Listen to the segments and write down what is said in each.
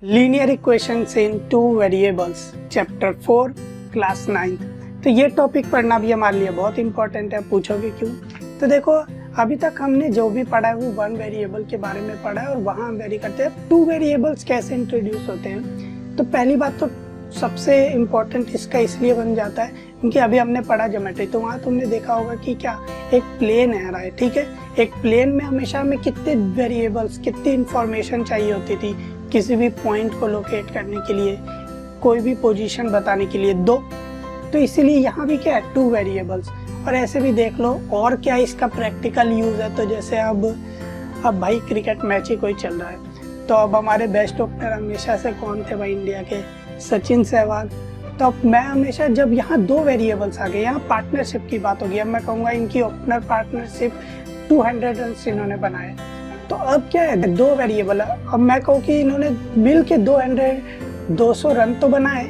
Linear equations इन two variables chapter 4 class 9। तो ये topic पढ़ना भी हमारे लिए बहुत इंपॉर्टेंट है। पूछोगे क्यों? तो देखो, अभी तक हमने जो भी पढ़ा है वो वन वेरिएबल के बारे में पढ़ा है और वहाँ हम वेरी करते हैं टू वेरिएबल्स कैसे इंट्रोड्यूस होते हैं। तो पहली बात तो सबसे इम्पोर्टेंट इसका इसलिए बन जाता है क्योंकि अभी हमने पढ़ा ज्योमेट्री, तो वहाँ तुमने देखा होगा कि क्या एक प्लेन है रहा है, ठीक है। एक प्लेन में हमेशा हमें कितने वेरिएबल्स, कितनी इंफॉर्मेशन चाहिए होती थी किसी भी पॉइंट को लोकेट करने के लिए, कोई भी पोजीशन बताने के लिए, दो। तो इसीलिए यहाँ भी क्या है, टू वेरिएबल्स। और ऐसे भी देख लो और क्या इसका प्रैक्टिकल यूज है। तो जैसे अब भाई क्रिकेट मैच ही कोई चल रहा है, तो अब हमारे बेस्ट ओपनर हमेशा से कौन थे भाई इंडिया के? सचिन सहवाग। तो अब मैं हमेशा जब यहाँ दो वेरिएबल्स आ गए, यहाँ पार्टनरशिप की बात होगी, अब मैं कहूँगा इनकी ओपनर पार्टनरशिप 200 रन इन्होंने बनाए। तो अब क्या है, दो वेरिएबल है। अब मैं कहूँ कि इन्होंने मिल के 200 रन तो बनाए,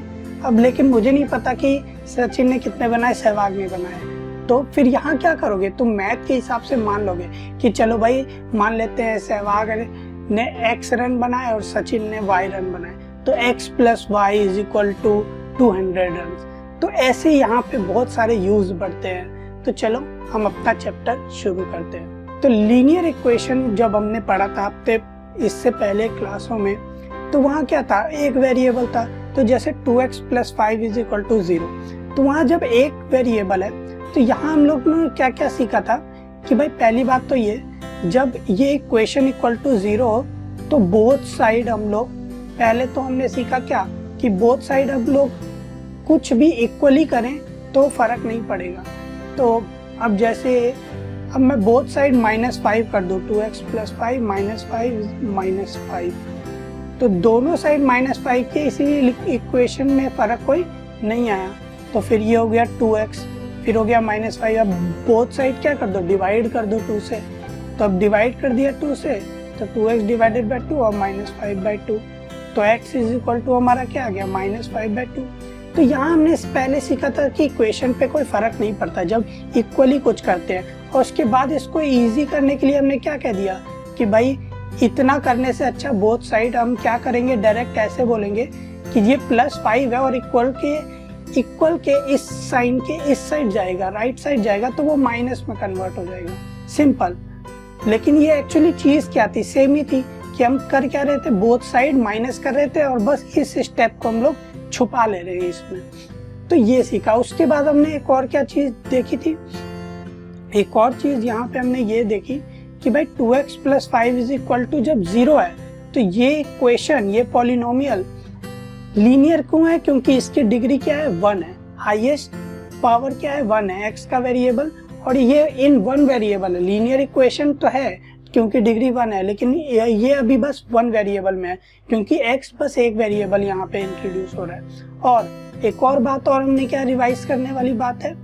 अब लेकिन मुझे नहीं पता कि सचिन ने कितने बनाए, सहवाग ने बनाए। तो फिर यहाँ क्या करोगे तुम? मैथ के हिसाब से मान लोगे कि चलो भाई मान लेते हैं सहवाग ने x रन बनाए और सचिन ने y रन बनाए, तो x + y = 200 रन। तो ऐसे यहाँ पे बहुत सारे यूज बढ़ते हैं। तो चलो हम अपना चैप्टर शुरू करते हैं। तो लीनियर इक्वेशन जब हमने पढ़ा था हफ्ते इससे पहले क्लासों में, तो वहाँ क्या था, एक वेरिएबल था। तो जैसे 2x + 5 = 0, तो वहाँ जब एक वेरिएबल है तो यहाँ हम लोग ने क्या क्या सीखा था कि भाई पहली बात तो ये, जब ये इक्वेशन = 0 हो तो बोथ साइड हम लोग, पहले तो हमने सीखा क्या कि बोथ साइड हम लोग कुछ भी इक्वली करें तो फर्क नहीं पड़ेगा। तो अब जैसे अब मैं बोथ साइड -5 कर दूं, 2x + 5 -5 -5, तो दोनों साइड -5 के, इसीलिए इक्वेशन में फर्क कोई नहीं आया। तो फिर ये हो गया 2x, फिर हो गया -5। अब बोथ साइड क्या कर दो, डिवाइड कर दो 2 से। तो अब डिवाइड कर दिया 2 से, तो 2x / 2 और -5/2, तो x = हमारा क्या आ गया, -5/2। तो यहाँ हमने पहले सीखा था कि इक्वेशन पे कोई फर्क नहीं पड़ता जब इक्वली कुछ करते हैं। और उसके बाद इसको इजी करने के लिए हमने क्या कह दिया कि भाई इतना करने से अच्छा बोथ साइड हम क्या करेंगे, डायरेक्ट ऐसे बोलेंगे कि ये +5 है और इक्वल के इस साइन के इस साइड जाएगा, राइट साइड जाएगा, तो वो माइनस में कन्वर्ट हो जाएगा, सिंपल। लेकिन ये एक्चुअली चीज क्या थी, सेम ही थी कि हम कर क्या रहे थे, बोथ साइड माइनस कर रहे थे और बस इस स्टेप को हम लोग छुपा ले रहे हैं इसमें। तो ये सीखा। उसके बाद हमने एक और क्या चीज देखी थी, एक और चीज यहाँ पे हमने ये देखी कि भाई 2x + 5 = जब 0 है तो ये इक्वेशन, ये पॉलिनोमियल लीनियर क्यों है? क्योंकि इसकी डिग्री क्या है, 1 है, हाईएस्ट पावर क्या है, 1 है, x का वेरिएबल, और ये इन वन वेरिएबल है। लीनियर इक्वेशन तो है क्योंकि डिग्री 1 है, लेकिन ये अभी बस 1 वेरिएबल में है क्योंकि x बस एक वेरिएबल यहाँ पे इंट्रोड्यूस हो रहा है। और एक और बात और हमने क्या रिवाइज करने वाली बात है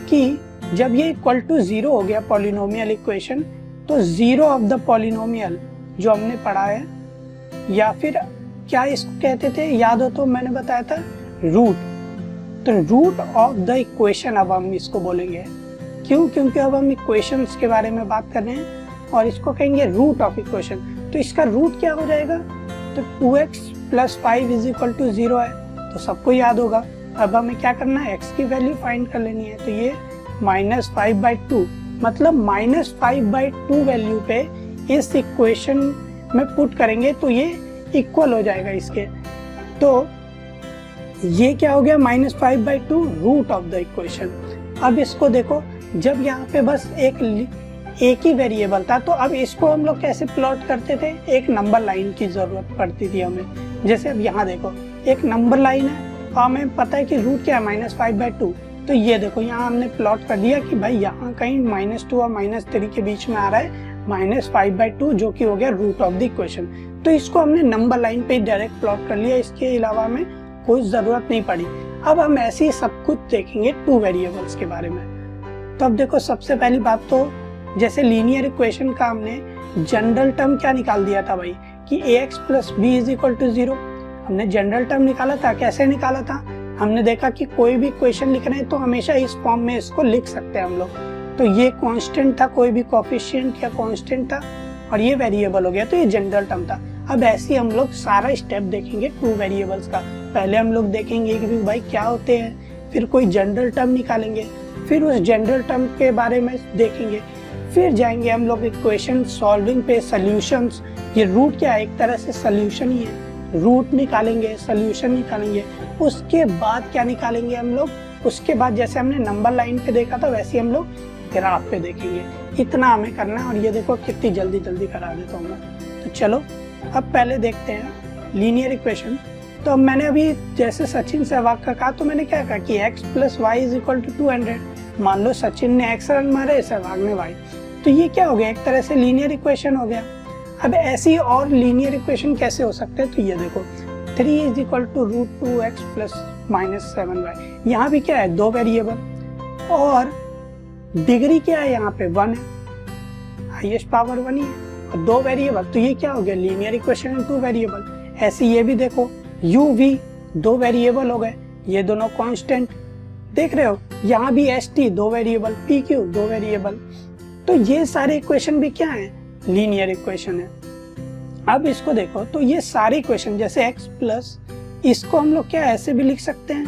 कि जब ये = 0 हो गया पॉलिनोमियल इक्वेशन, तो 0 ऑफ द पॉलिनोमियल जो हमने पढ़ा है, या फिर क्या इसको कहते थे, याद हो तो मैंने बताया था रूट। तो रूट ऑफ द इक्वेशन अब हम इसको बोलेंगे। क्यों? क्योंकि अब हम इक्वेशंस के बारे में बात कर रहे हैं और इसको कहेंगे रूट ऑफ इक्वेशन। तो इसका रूट क्या हो जाएगा, तो 2x + 5 = 0 है, तो सबको याद होगा। अब हमें क्या करना है, x की वैल्यू फाइंड कर लेनी है। तो ये -5/2, मतलब -5/2 वैल्यू पे इस इक्वेशन में पुट करेंगे तो ये इक्वल हो जाएगा इसके। तो ये क्या हो गया, -5/2 रूट ऑफ द इक्वेशन। अब इसको देखो, जब यहाँ पे बस एक ही वेरिएबल था, तो अब इसको हम लोग कैसे प्लॉट करते थे, एक नंबर लाइन की जरूरत पड़ती थी हमें। जैसे अब यहाँ देखो एक नंबर लाइन है और हमें पता है कि रूट क्या है, -5/2। तो ये देखो यहाँ हमने प्लॉट कर दिया कि भाई यहाँ कहीं -2 और -3 के बीच में आ रहा है -5/2, जो कि हो गया रूट ऑफ द इक्वेशन। तो इसको हमने नंबर लाइन पे डायरेक्ट प्लॉट कर लिया, इसके अलावा हमें कोई जरूरत नहीं पड़ी। अब हम ऐसे ही सब कुछ देखेंगे टू वेरिएबल्स के बारे में। तो अब देखो, सबसे पहली बात तो जैसे लीनियर इक्वेशन का हमने जनरल टर्म क्या निकाल दिया था भाई कि ax + b = 0। हमने जनरल टर्म निकाला था। कैसे निकाला था? हमने देखा कि कोई भी इक्वेशन लिख रहे हैं तो हमेशा इस फॉर्म में इसको लिख सकते हैं हम लोग। तो ये कांस्टेंट था, कोई भी कोएफिशिएंट या कांस्टेंट था, और ये वेरिएबल हो गया, तो ये जनरल टर्म था। अब ऐसे हम लोग सारा स्टेप देखेंगे टू वेरिएबल्स का। पहले हम लोग देखेंगे कि भाई क्या होते हैं, फिर कोई जनरल टर्म निकालेंगे, फिर उस जनरल टर्म के बारे में देखेंगे, फिर जाएंगे हम लोग इक्वेशन सॉल्विंग पे, सॉल्यूशंस। ये रूट क्या है, एक तरह से सॉल्यूशन ही है, रूट निकालेंगे, सॉल्यूशन निकालेंगे। उसके बाद क्या निकालेंगे हम लोग, उसके बाद जैसे हमने नंबर लाइन पे देखा था वैसे हम लोग ग्राफ पे देखेंगे। इतना हमें करना है और ये देखो कितनी जल्दी जल्दी करा देता हूँ मैं। तो चलो अब पहले देखते हैं लीनियर इक्वेशन। तो अब मैंने अभी जैसे सचिन सहवाग का कहा, तो मैंने क्या कहा कि x + y = 200। मान लो सचिन ने x रन मारे, सहवाग ने y, तो ये क्या हो गया, एक तरह से लीनियर इक्वेशन हो गया। अब ऐसी और लीनियर इक्वेशन कैसे हो सकते हैं, तो ये देखो 3 = √2x + -7y। यहाँ भी क्या है, दो वेरिएबल और डिग्री क्या है, यहाँ पे 1 है, हाईएस्ट पावर 1 ही है और दो वेरिएबल, तो ये क्या हो गया, लीनियर इक्वेशन इन टू वेरिएबल। ऐसे ये भी देखो u v दो वेरिएबल हो गए, ये दोनों कांस्टेंट देख रहे हो। यहाँ भी एस टी दो वेरिएबल, पी क्यू दो वेरिएबल। तो ये सारे इक्वेशन भी क्या है, लीनियर इक्वेशन है। अब इसको देखो, तो ये सारे इक्वेशन जैसे x प्लस, इसको हम लोग क्या ऐसे भी लिख सकते हैं,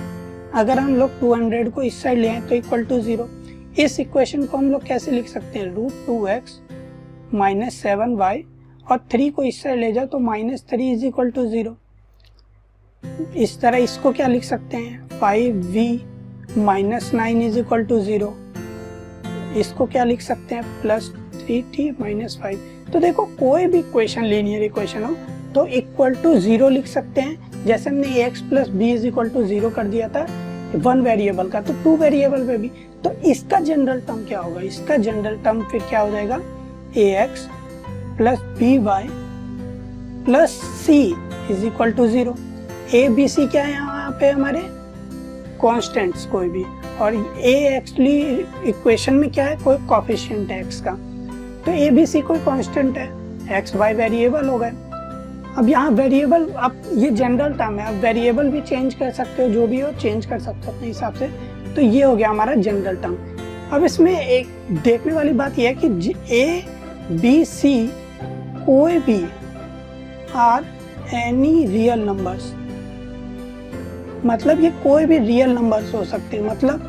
अगर हम लोग 200 को इस साइड लें तो =0। इस इक्वेशन को हम लोग कैसे लिख सकते हैं, √2x - 7y, और 3 को इस साइड ले जाओ तो -3 = 0। इस तरह इसको क्या लिख सकते हैं, 5v - 9 = 0। इसको क्या लिख सकते हैं, +3t - 5। तो देखो कोई भी इक्वेशन लीनियर इक्वेशन हो तो =0 लिख सकते हैं। जैसे हमने ax + b = 0 कर दिया था 1 वेरिएबल का, तो 2 वेरिएबल पे भी। तो इसका जनरल टर्म क्या होगा, इसका जनरल टर्म फिर क्या हो जाएगा, ax + by + c = 0। a b c क्या है यहाँ पे हमारे कॉन्स्टेंट्स कोई भी, और a एक्चुअली इक्वेशन में क्या है, कोई कोफिशिएंट है x का, तो a b c कोई कांस्टेंट है, x y वेरिएबल हो गए। अब यहाँ वेरिएबल, अब ये जनरल टर्म है, अब वेरिएबल भी चेंज कर सकते हो, जो भी हो चेंज कर सकते हो अपने हिसाब से। तो ये हो गया हमारा जनरल टर्म। अब इसमें एक देखने वाली बात यह है कि a b c कोई भी आर एनी रियल नंबर्स, मतलब ये कोई भी रियल नंबर्स हो सकते हैं। मतलब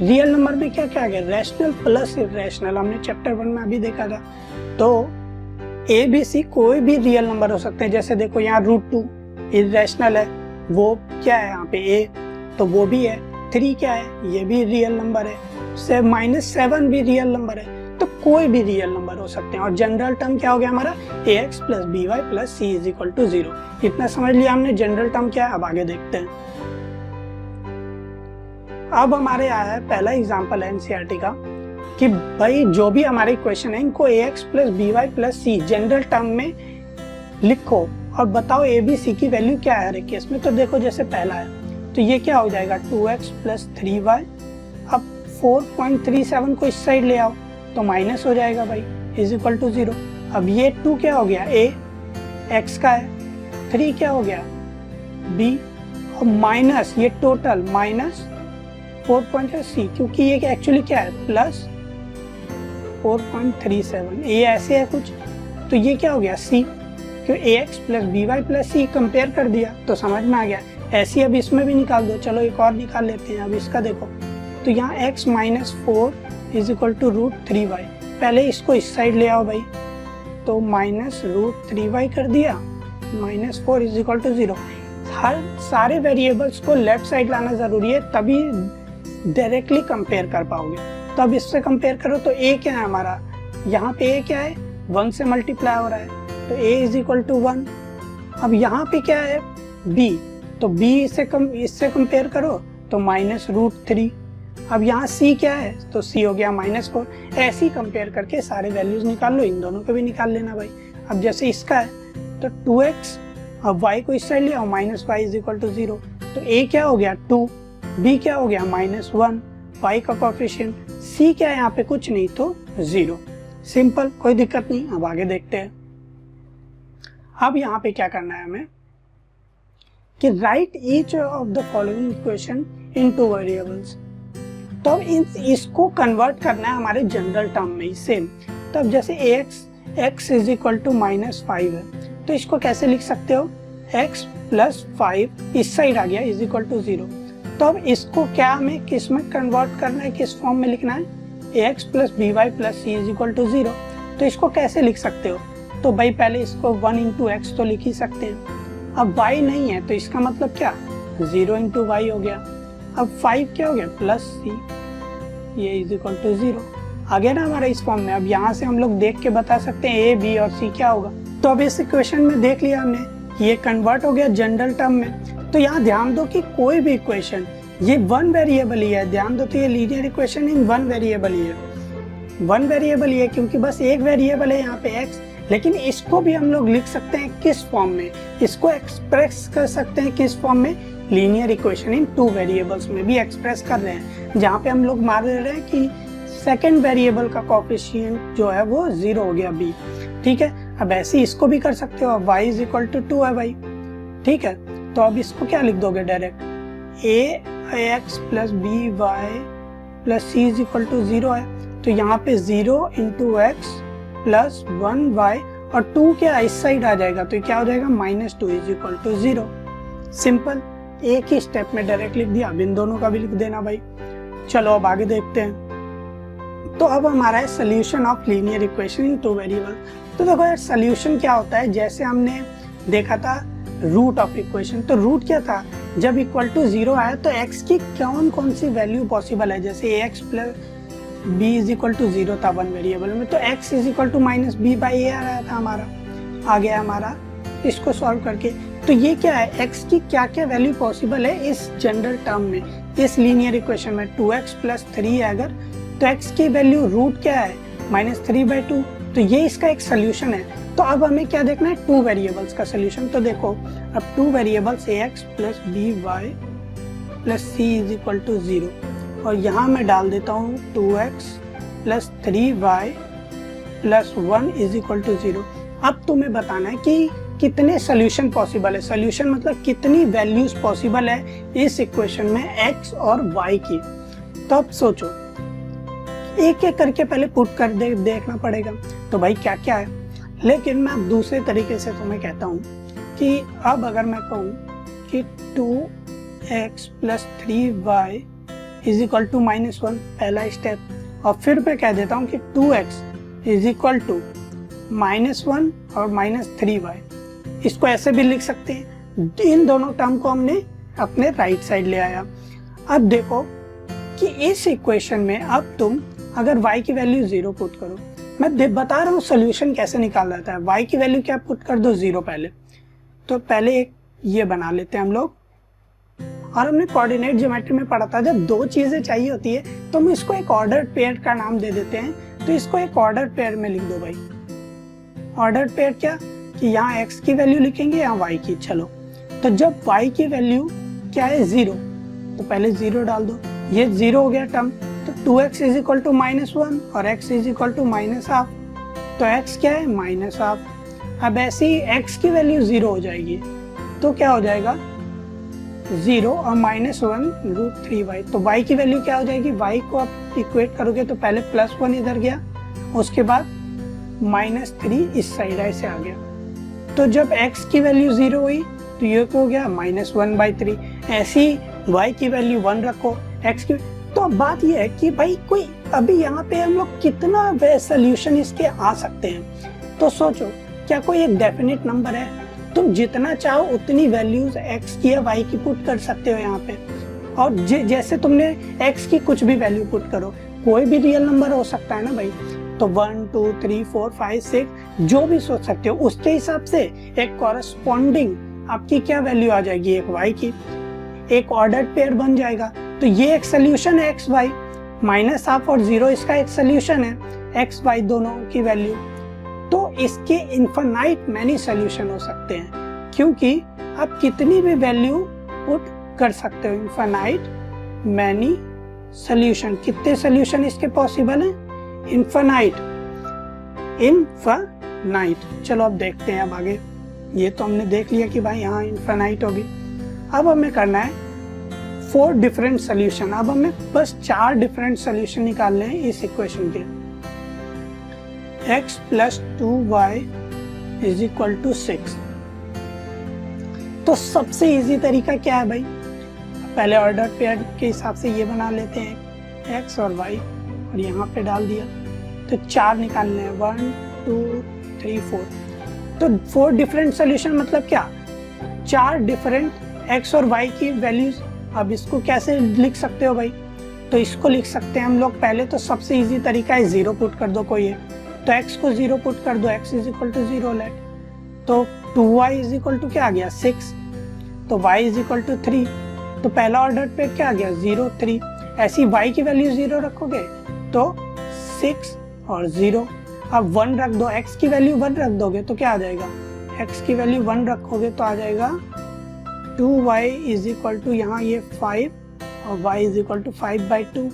रियल नंबर में क्या क्या आ गया, रैशनल प्लस इरेशनल, हमने चैप्टर 1 में अभी देखा था। तो ए बी सी कोई भी रियल नंबर हो सकते हैं। जैसे देखो यहाँ √2 इरेशनल है, वो क्या है यहाँ पे a, तो वो भी है। 3 क्या है, ये भी रियल नंबर है। -7 भी रियल नंबर है। तो कोई भी रियल नंबर हो सकते हैं। और जनरल टर्म क्या हो गया हमारा, ax + by + c = 0। इतना समझ लिया हमने जनरल टर्म क्या है। अब आगे देखते हैं। अब हमारे आया है पहला एग्जांपल है एनसीईआरटी का कि भाई जो भी हमारे इक्वेशन है इनको ax + by + c general term में लिखो और बताओ a b c की वैल्यू क्या है हर एक केस में। तो देखो जैसे पहला है तो ये क्या हो जाएगा, 2x + 3y। अब 4.37 को इस साइड ले आओ तो माइनस हो जाएगा भाई, = 0। अब ये 2 क्या हो गया, a x का है, 3 क्या हो गया b, और माइनस ये टोटल -4.c, क्योंकि ये एक्चुअली क्या है +4.37, ये ऐसे है कुछ। तो ये क्या हो गया c, क्यों ax + by + c कंपेयर कर दिया तो समझ में आ गया। ऐसी अब इसमें भी निकाल दो। चलो एक और निकाल लेते हैं। अब इसका देखो तो यहाँ x - 4 = √3y। पहले इसको इस साइड ले आओ भाई, तो -√3y कर दिया, -4 = 0। हर सारे वेरिएबल्स को लेफ्ट साइड लाना जरूरी है, तभी डायरेक्टली कंपेयर कर पाओगे। तो अब इससे कंपेयर करो तो a क्या है हमारा, यहाँ पे a क्या है, 1 से मल्टीप्लाई हो रहा है तो a = 1। अब यहाँ पे क्या है b, तो b इससे कंपेयर करो तो -√3। अब यहाँ c क्या है, तो c हो गया -4। ऐसे ही कंपेयर करके सारे वैल्यूज निकाल लो, इन दोनों को भी निकाल लेना भाई। अब जैसे इसका है तो 2x, अब y को इस साइड ले आओ, -y = 0। तो a क्या हो गया 2, b क्या हो गया -1, y का कोएफिशिएंट, c क्या है यहाँ पे कुछ नहीं तो 0। सिंपल, कोई दिक्कत नहीं। अब आगे देखते हैं। अब यहाँ पे क्या करना है हमें कि right each of the following equation in 2 variables. तो इसको कन्वर्ट करना है हमारे जनरल टर्म में ही सेम। तब जैसे x = -5 है तो इसको कैसे लिख सकते हो, x प्लस 5 इस साइड आ गया इज इक्वल टू 0। तो अब इसको क्या हमें किस में कन्वर्ट करना है, किस फॉर्म में लिखना है, ax plus b y plus c is equal to 0। तो इसको कैसे लिख सकते हो, तो भाई पहले इसको 1 इंटू एक्स तो लिख ही सकते हैं। अब y नहीं है तो इसका मतलब क्या, 0 इंटू वाई हो गया। अब 5 क्या हो गया, प्लस सी, ये इज इक्वल टू 0 आ गया ना हमारा इस फॉर्म में। अब यहाँ से हम लोग देख के बता सकते हैं ए बी और सी क्या होगा। तो अब इस इक्वेशन में देख लिया हमने, ये कन्वर्ट हो गया जनरल टर्म में। तो यहाँ ध्यान दो कि कोई भी इक्वेशन ये वन वेरिएबल ही है, ध्यान दो, तो ये linear equation in one variable ही है, वन वेरिएबल ही है क्योंकि बस एक वेरिएबल है यहाँ पे x। लेकिन इसको भी हम लोग लिख सकते हैं किस फॉर्म में, इसको एक्सप्रेस कर सकते हैं किस फॉर्म में, लीनियर इक्वेशन इन टू वेरिएबल्स में भी एक्सप्रेस कर रहे हैं, जहाँ पे हम लोग मान रहे हैं कि सेकेंड वेरिएबल का कोफिशिएंट जो है वो 0 हो गया b। ठीक है, अब ऐसे इसको भी कर सकते हो, अब y इज इक्वल टू 2 है भाई। ठीक है, तो अब इसको क्या लिख दोगे direct, ax plus b y plus c is equal to 0 है। तो यहाँ पे 0 इंटू एक्स प्लस 1 वाई और 2 क्या इस साइड आ जाएगा, तो क्या हो जाएगा, -2 इज इक्वल टू 0। सिंपल, एक ही स्टेप में डायरेक्ट लिख दिया। अब इन दोनों का भी लिख देना भाई। चलो अब आगे देखते हैं। तो अब हमारा है solution of linear equation in two variable. तो देखो यार सोल्यूशन क्या होता है, जैसे हमने देखा था रूट ऑफ इक्वेशन, तो रूट क्या था, जब इक्वल टू 0 आया तो x की कौन कौन सी वैल्यू पॉसिबल है, जैसे ax plus b is equal to 0 था वन वेरिएबल में, तो x is equal to minus B by A आ रहा था हमारा, आ गया हमारा इसको सॉल्व करके। तो ये क्या है, x की क्या क्या वैल्यू पॉसिबल है इस जनरल टर्म में, इस लीनियर इक्वेशन में 2x प्लस 3 है अगर, तो x की वैल्यू रूट क्या है, -3/2। तो ये इसका एक सोल्यूशन है। तो अब हमें क्या देखना है, टू वेरिएबल्स का सोल्यूशन। तो देखो अब two variables ax plus b y plus c is equal to 0, और यहाँ मैं डाल देता हूँ 2x plus 3y plus 1 is equal to 0। अब तुम्हें बताना है कि कितने सोल्यूशन पॉसिबल है, सोल्यूशन मतलब कितनी वैल्यूज पॉसिबल है इस इक्वेशन में x और y की। तो अब सोचो, एक एक करके पहले पुट कर देखना पड़ेगा तो भाई क्या क्या है। लेकिन मैं दूसरे तरीके से तुम्हें कहता हूँ कि अब अगर मैं कहूँ कि 2x plus 3y is equal to -1, पहला स्टेप, और फिर मैं कह देता हूँ कि 2x इज इक्वल टू -1 और -3y, इसको ऐसे भी लिख सकते हैं। इन दोनों टर्म को हमने अपने राइट साइड ले आया। अब देखो कि इस इक्वेशन में अब तुम अगर y की वैल्यू 0 पुट करो, मैं बता रहा हूँ सोल्यूशन कैसे निकाल जाता है। y की वैल्यू क्या पुट कर दो, 0 पहले। तो पहले एक ये बना लेते हैं हम लोग, और हमने कोऑर्डिनेट ज्योमेट्री में पढ़ा था जब दो चीजें चाहिए होती है तो हम इसको एक ऑर्डर पेयर का नाम दे देते हैं। तो इसको एक ऑर्डर पेयर में लिख दो भाई। ऑर्डर पेयर क्या कि यहाँ x की वैल्यू लिखेंगे, यहाँ y की। चलो तो जब y की वैल्यू क्या है 0, तो पहले 0 डाल दो, ये 0 हो गया टर्म। तो 2x इज इक्वल टू -1 और x इज इक्वल टू -½ तो x क्या है, -½ अब ऐसे ही x की वैल्यू 0 हो जाएगी तो क्या हो जाएगा 0 और -1√3y। तो y की वैल्यू क्या हो जाएगी, y को आप इक्वेट करोगे तो पहले +1 इधर गया, उसके बाद -3 इस साइड ऐसे आ गया। तो जब x की वैल्यू 0 हुई तो ये क्या हो गया -1/3। ऐसी y की वैल्यू 1 रखो, x की। तो अब बात ये है कि भाई कोई अभी यहाँ पे हम लोग कितना सोल्यूशन इसके आ सकते हैं। तो सोचो क्या कोई एक डेफिनेट नंबर है, तुम जितना चाहो उतनी वैल्यूज x की या y की पुट कर सकते हो यहाँ पे। और जैसे तुमने x की कुछ भी वैल्यू पुट करो, कोई भी रियल नंबर हो सकता है ना भाई, तो 1 2 3 4 5 6 जो भी सोच सकते हो, उसके हिसाब से एक कॉरेस्पॉन्डिंग आपकी क्या वैल्यू आ जाएगी, एक y की, एक ऑर्डर्ड पेयर बन जाएगा। तो ये एक सोल्यूशन है x y, -½ और 0 इसका एक सोल्यूशन है, x y दोनों की वैल्यू। तो इसके इनफाइनाइट मैनी सोल्यूशन हो सकते हैं, क्योंकि आप कितनी भी वैल्यू पुट कर सकते हो। इनफाइनाइट मैनी सोल्यूशन, कितने सोल्यूशन इसके पॉसिबल हैं, इनफाइनाइट। चलो अब देखते हैं अब आगे। ये तो हमने देख लिया कि भाई यहाँ इनफाइनाइट होगी। अब हमें करना है 4 डिफरेंट सोल्यूशन। अब हमें बस 4 डिफरेंट सोल्यूशन निकालने हैं इस इक्वेशन के। x plus 2y is equal to 6। तो सबसे इजी तरीका क्या है भाई, पहले ऑर्डर पेयर के हिसाब से ये बना लेते हैं x और y और यहाँ पे डाल दिया। तो 4 निकालने हैं, 1 2 3 4। तो 4 डिफरेंट सोल्यूशन मतलब क्या, 4 डिफरेंट x और y की वैल्यूज। अब इसको कैसे लिख सकते हो भाई, तो इसको लिख सकते हैं हम लोग। पहले तो सबसे इजी तरीका है 0 पुट कर दो कोई है, तो x को 0 पुट कर दो, x is equal to 0 let. तो 2y इज इक्वल टू क्या आ गया 6, तो y इज इक्वल टू 3। तो पहला ऑर्डर पे क्या आ गया 0 3। ऐसी y की वैल्यू 0 रखोगे तो 6 और 0। अब 1 रख दो, x की वैल्यू 1 रख दोगे तो क्या आ जाएगा, x की वैल्यू 1 रखोगे तो आ जाएगा 2y इज इक्वल टू यहाँ ये 5 और y इज इक्वल टू 5/2।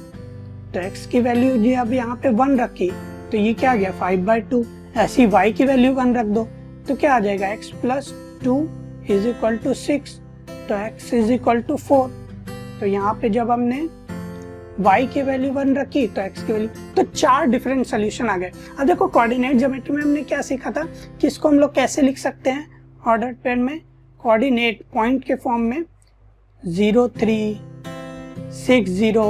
तो x की वैल्यू जी अब यहाँ पे 1 रखी तो ये क्या आ गया 5/2। ऐसी y की वैल्यू 1 रख दो तो क्या आ जाएगा x plus 2 is equal to 6। तो x इज इक्वल टू 4। तो यहाँ पे जब हमने y की वैल्यू 1 रखी तो x की वैल्यू, तो 4 डिफरेंट सोल्यूशन आ गए। अब देखो कोऑर्डिनेट ज्योमेट्री में हमने क्या सीखा था कि इसको हम लोग कैसे लिख सकते हैं ऑर्डर पेयर में, कोऑर्डिनेट पॉइंट के फॉर्म में 0 3 6 0।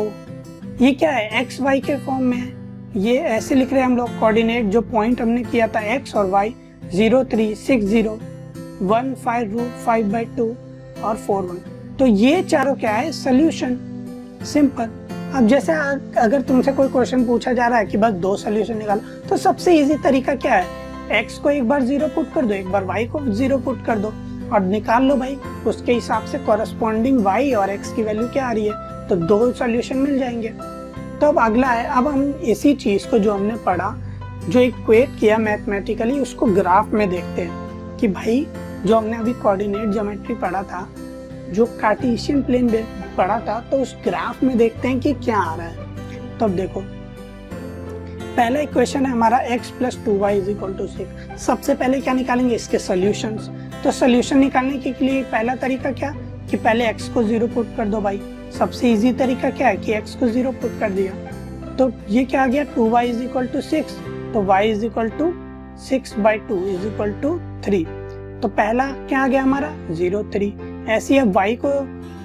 ये क्या है x y के फॉर्म में है, ये ऐसे लिख रहे हैं हम लोग कोऑर्डिनेट जो पॉइंट हमने किया था x और y 0 3 6 0 1 5 रूट 5/2 और 4 1। तो ये चारों क्या है सोल्यूशन, सिंपल। अब जैसे अगर तुमसे कोई क्वेश्चन पूछा जा रहा है कि बस 2 सोल्यूशन निकालो, तो सबसे इजी तरीका क्या है, x को एक बार 0 पुट कर दो, एक बार y को 0 पुट कर दो और निकाल लो भाई। उसके हिसाब से कॉरेस्पॉन्डिंग y और x की वैल्यू क्या आ रही है, तो 2 सोल्यूशन मिल जाएंगे। तो अब अगला है, अब हम इसी चीज को जो हमने पढ़ा, जो इक्वेट किया मैथमेटिकली, उसको ग्राफ में देखते हैं कि भाई जो हमने अभी कोऑर्डिनेट ज्योमेट्री पढ़ा था, जो कार्टेशियन प्लेन पढ़ा था, तो उस ग्राफ में देखते हैं कि क्या आ रहा है। तो अब देखो पहला इक्वेशन है हमारा x plus 2y is equal to 6। सबसे पहले क्या निकालेंगे, इसके सॉल्यूशंस। तो सॉल्यूशन निकालने के लिए पहला तरीका क्या कि पहले x को 0 पुट कर दो भाई। सबसे इजी तरीका क्या है कि x को 0 पुट कर दिया, तो ये क्या आ गया 2y इज इक्वल टू 6। तो y is equal to 6/2 is equal to 3। तो पहला क्या आ गया हमारा 0 3। ऐसे अब y को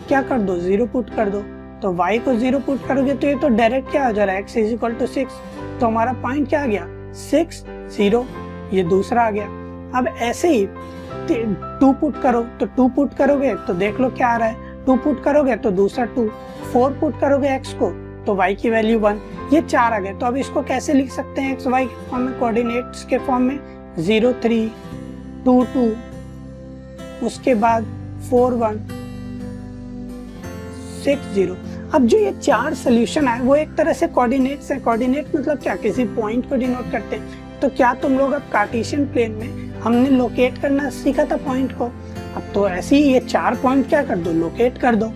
क्या कर दो 0 पुट कर दो, तो y को 0 पुट करोगे तो ये तो डायरेक्ट क्या हो जा रहा है x इज इक्वल टू 6। तो हमारा पॉइंट क्या आ गया 6 0, ये दूसरा आ गया। अब ऐसे ही 2 पुट करो, तो 2 पुट करोगे तो देख लो क्या आ रहा है, 2 पुट करोगे तो दूसरा 2, 4 पुट करोगे x को तो y की वैल्यू 1, ये 4 आ गए। तो अब इसको कैसे लिख सकते हैं x y के फॉर्म में, कोऑर्डिनेट्स के फॉर्म में 0 3 2 2, उसके बाद 4 1 6 0। अब जो ये 4 सोल्यूशन है वो एक तरह से कोऑर्डिनेट्स है। कोऑर्डिनेट मतलब क्या, किसी पॉइंट को डिनोट करते हैं। तो क्या तुम लोग अब कार्टेशियन प्लेन में हमने लोकेट करना सीखा था पॉइंट को, अब तो ऐसे ही ये 4 पॉइंट क्या कर दो, लोकेट कर दो,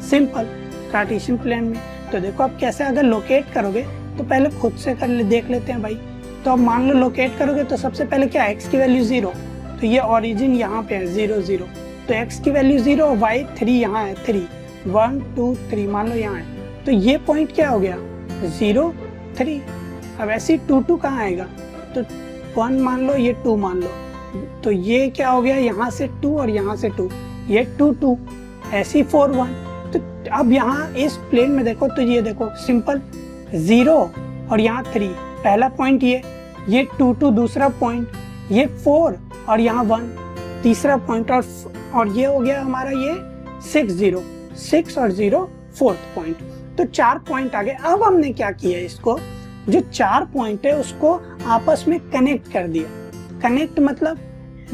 सिंपल कार्टेशियन प्लेन में। तो देखो अब कैसे अगर लोकेट करोगे तो पहले खुद से देख लेते हैं भाई। तो अब मान लो लोकेट करोगे तो सबसे पहले क्या, x की वैल्यू 0, तो ये ओरिजिन यहाँ पे है 0 0, तो x की वैल्यू 0 और y 3 यहाँ है 3 1 2 3 मान लो यहाँ है। तो ये पॉइंट क्या हो गया 0 3। अब ऐसे 2 2 कहाँ आएगा, तो 1 मान लो, ये 2 मान लो, तो ये क्या हो गया यहाँ से 2 और यहाँ से 2, ये 2 2, ऐसी 4 1। तो अब यहाँ इस प्लेन में देखो, तो ये देखो सिंपल 0 और यहाँ 3, पहला पॉइंट ये 2 2 दूसरा पॉइंट, ये 4 और यहाँ 1 तीसरा पॉइंट, और ये हो गया हमारा ये 6 0 6 और 0 फोर्थ पॉइंट। तो 4 पॉइंट आ गए। अब हमने क्या किया, इसको जो 4 पॉइंट है उसको आपस में कनेक्ट कर दिया। कनेक्ट मतलब